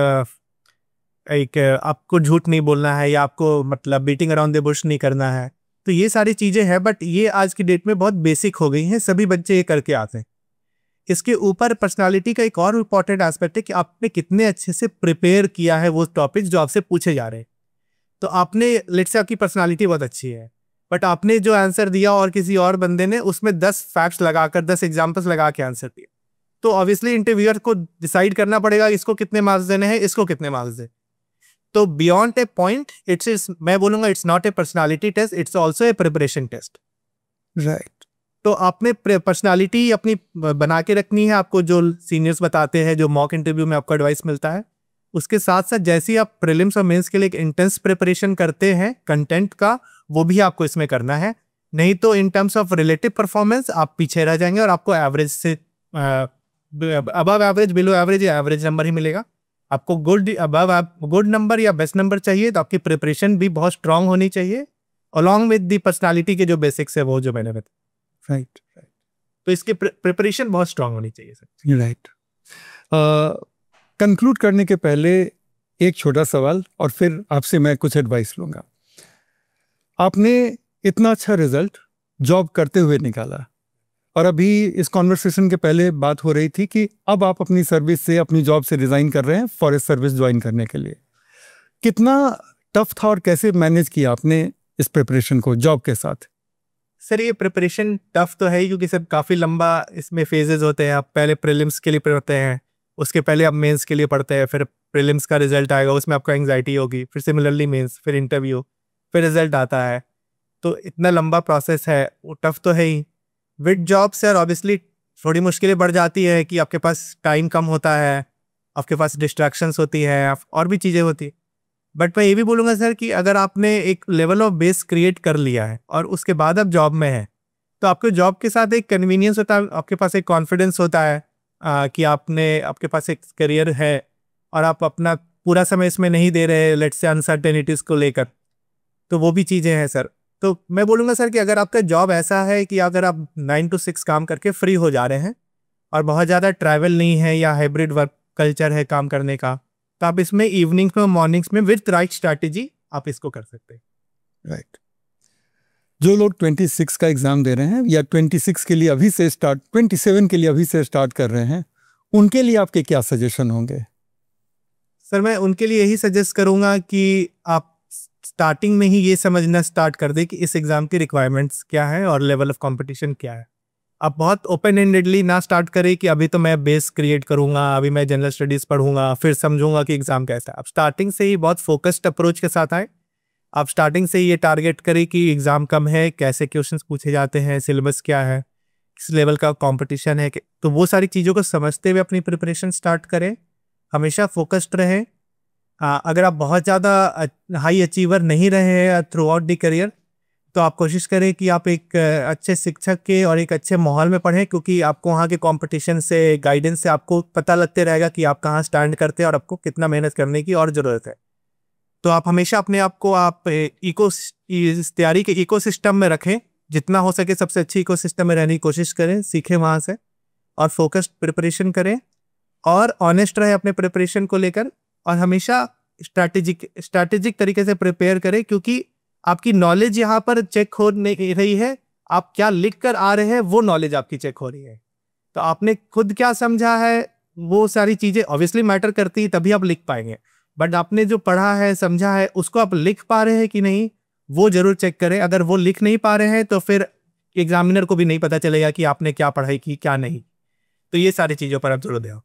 आपको झूठ नहीं बोलना है या आपको मतलब बीटिंग अराउंड द बुश नहीं करना है। तो ये सारी चीज़ें हैं, बट ये आज की डेट में बहुत बेसिक हो गई हैं, सभी बच्चे ये करके आते हैं। इसके ऊपर पर्सनालिटी का एक और इम्पॉर्टेंट एस्पेक्ट है कि आपने कितने अच्छे से प्रिपेयर किया है वो टॉपिक्स जो आपसे पूछे जा रहे हैं। तो आपने लेट्स से आपकी पर्सनालिटी बहुत अच्छी है, बट आपने जो आंसर दिया और किसी और बंदे ने उसमें 10 फैक्ट्स लगाकर 10 एग्जाम्पल्स लगा के आंसर दिया, तो ऑब्वियसली इंटरव्यूअर को डिसाइड करना पड़ेगा इसको कितने मार्क्स देने हैं, इसको कितने मार्क्स दे। तो बियॉन्ड ए पॉइंट मैं बोलूंगा it's not a personality test, it's also a preparation test. Right. तो आपने पर्सनालिटी अपनी बना के रखनी है, आपको जो सीनियर्स बताते हैं, जो मॉक इंटरव्यू में आपको एडवाइस मिलता है, उसके साथ साथ जैसे ही आप प्रीलिम्स और मेंस के लिए एक इंटेंस प्रिपरेशन करते हैं कंटेंट का, वो भी आपको इसमें करना है। नहीं तो in terms of relative performance आप पीछे रह जाएंगे और आपको एवरेज से अबव एवरेज, बिलो एवरेज या एवरेज नंबर ही मिलेगा। आपको गुड नंबर या बेस्ट नंबर चाहिए तो आपकी प्रिपरेशन भी बहुत स्ट्रांग होनी चाहिए, अलॉन्ग विद दी पर्सनालिटी के जो बेसिक्स है वो जो मैंने बताया। राइट। तो इसकी प्रिपरेशन बहुत स्ट्रांग होनी चाहिए सर। राइट। कंक्लूड करने के पहले एक छोटा सवाल और फिर आपसे मैं कुछ एडवाइस लूँगा। आपने इतना अच्छा रिजल्ट जॉब करते हुए निकाला और अभी इस कॉन्वर्सेशन के पहले बात हो रही थी कि अब आप अपनी सर्विस से, अपनी जॉब से रिज़ाइन कर रहे हैं फॉरेस्ट सर्विस ज्वाइन करने के लिए। कितना टफ था और कैसे मैनेज किया आपने इस प्रिपरेशन को जॉब के साथ? सर ये प्रिपरेशन टफ तो है ही, क्योंकि सर काफ़ी लंबा इसमें फेजेस होते हैं। आप पहले प्रीलिम्स के लिए होते हैं, उसके पहले आप मेंस के लिए पढ़ते हैं, फिर प्रीलिम्स का रिजल्ट आएगा, उसमें आपको एंग्जाइटी होगी, फिर सिमिलरली मेंस, फिर इंटरव्यू, फिर रिजल्ट आता है। तो इतना लंबा प्रोसेस है, वो टफ तो है ही। विद जॉब सर ऑब्वियसली थोड़ी मुश्किलें बढ़ जाती है कि आपके पास टाइम कम होता है, आपके पास डिस्ट्रैक्शंस होती है, और भी चीज़ें होती है। बट मैं ये भी बोलूँगा सर कि अगर आपने एक लेवल ऑफ बेस क्रिएट कर लिया है और उसके बाद आप जॉब में हैं, तो आपके जॉब के साथ एक कन्वीनियंस होता है, आपके पास एक कॉन्फिडेंस होता है कि आपके पास एक करियर है और आप अपना पूरा समय इसमें नहीं दे रहे, लेट्स से अनसर्टेनिटीज़ को लेकर। तो वो भी चीज़ें हैं सर। तो मैं बोलूँगा सर कि अगर आपका जॉब ऐसा है कि अगर आप 9 to 6 काम करके फ्री हो जा रहे हैं और बहुत ज़्यादा ट्रैवल नहीं है या हाइब्रिड वर्क कल्चर है काम करने का, तो आप इसमें इवनिंग्स में, मॉर्निंग्स में विद राइट स्ट्रैटेजी आप इसको कर सकते हैं। राइट। जो लोग 26 का एग्ज़ाम दे रहे हैं या 26 के लिए अभी से स्टार्ट, 27 के लिए अभी से स्टार्ट कर रहे हैं, उनके लिए आपके क्या सजेशन होंगे? सर मैं उनके लिए यही सजेस्ट करूँगा कि आप स्टार्टिंग में ही ये समझना स्टार्ट कर दें कि इस एग्ज़ाम की रिक्वायरमेंट्स क्या है और लेवल ऑफ कंपटीशन क्या है। आप बहुत ओपन एंडेडली ना स्टार्ट करें कि अभी तो मैं बेस क्रिएट करूँगा, अभी मैं जनरल स्टडीज़ पढ़ूंगा, फिर समझूंगा कि एग्ज़ाम कैसा है। आप स्टार्टिंग से ही बहुत फोकस्ड अप्रोच के साथ आए। आप स्टार्टिंग से ही ये टारगेट करें कि एग्ज़ाम कम है, कैसे क्वेश्चंस पूछे जाते हैं, सिलेबस क्या है, किस लेवल का कंपटीशन है, तो वो सारी चीज़ों को समझते हुए अपनी प्रिपरेशन स्टार्ट करें। हमेशा फोकस्ड रहें। अगर आप बहुत ज़्यादा हाई अचीवर नहीं रहे हैं थ्रू आउट द करियर, तो आप कोशिश करें कि आप एक अच्छे शिक्षक के और एक अच्छे माहौल में पढ़ें, क्योंकि आपको वहाँ के कंपटीशन से, गाइडेंस से आपको पता लगते रहेगा कि आप कहाँ स्टैंड करते हैं और आपको कितना मेहनत करने की और ज़रूरत है। तो आप हमेशा अपने आप को आप इस तैयारी के इकोसिस्टम में रखें, जितना हो सके सबसे अच्छी इकोसिस्टम में रहने की कोशिश करें, सीखें वहाँ से और फोकस्ड प्रिपरेशन करें और ऑनेस्ट रहे अपने प्रिपरेशन को लेकर, और हमेशा स्ट्रैटेजिक तरीके से प्रिपेयर करें, क्योंकि आपकी नॉलेज यहाँ पर चेक हो नहीं रही है, आप क्या लिख कर आ रहे हैं वो नॉलेज आपकी चेक हो रही है। तो आपने खुद क्या समझा है वो सारी चीज़ें ऑब्वियसली मैटर करती है, तभी आप लिख पाएंगे। बट आपने जो पढ़ा है, समझा है, उसको आप लिख पा रहे हैं कि नहीं, वो जरूर चेक करें। अगर वो लिख नहीं पा रहे हैं तो फिर एग्जामिनर को भी नहीं पता चलेगा कि आपने क्या पढ़ाई की, क्या नहीं। तो ये सारी चीज़ों पर आप जरूर दें।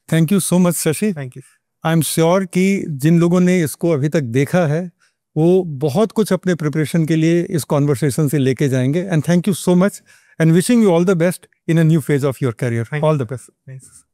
Thank you so much Shashi. Thank you. I am sure कि जिन लोगों ने इसको अभी तक देखा है वो बहुत कुछ अपने प्रिपरेशन के लिए इस कॉन्वर्सेशन से लेके जाएंगे। And thank you so much and wishing you all the best in a new phase of your career. All the best.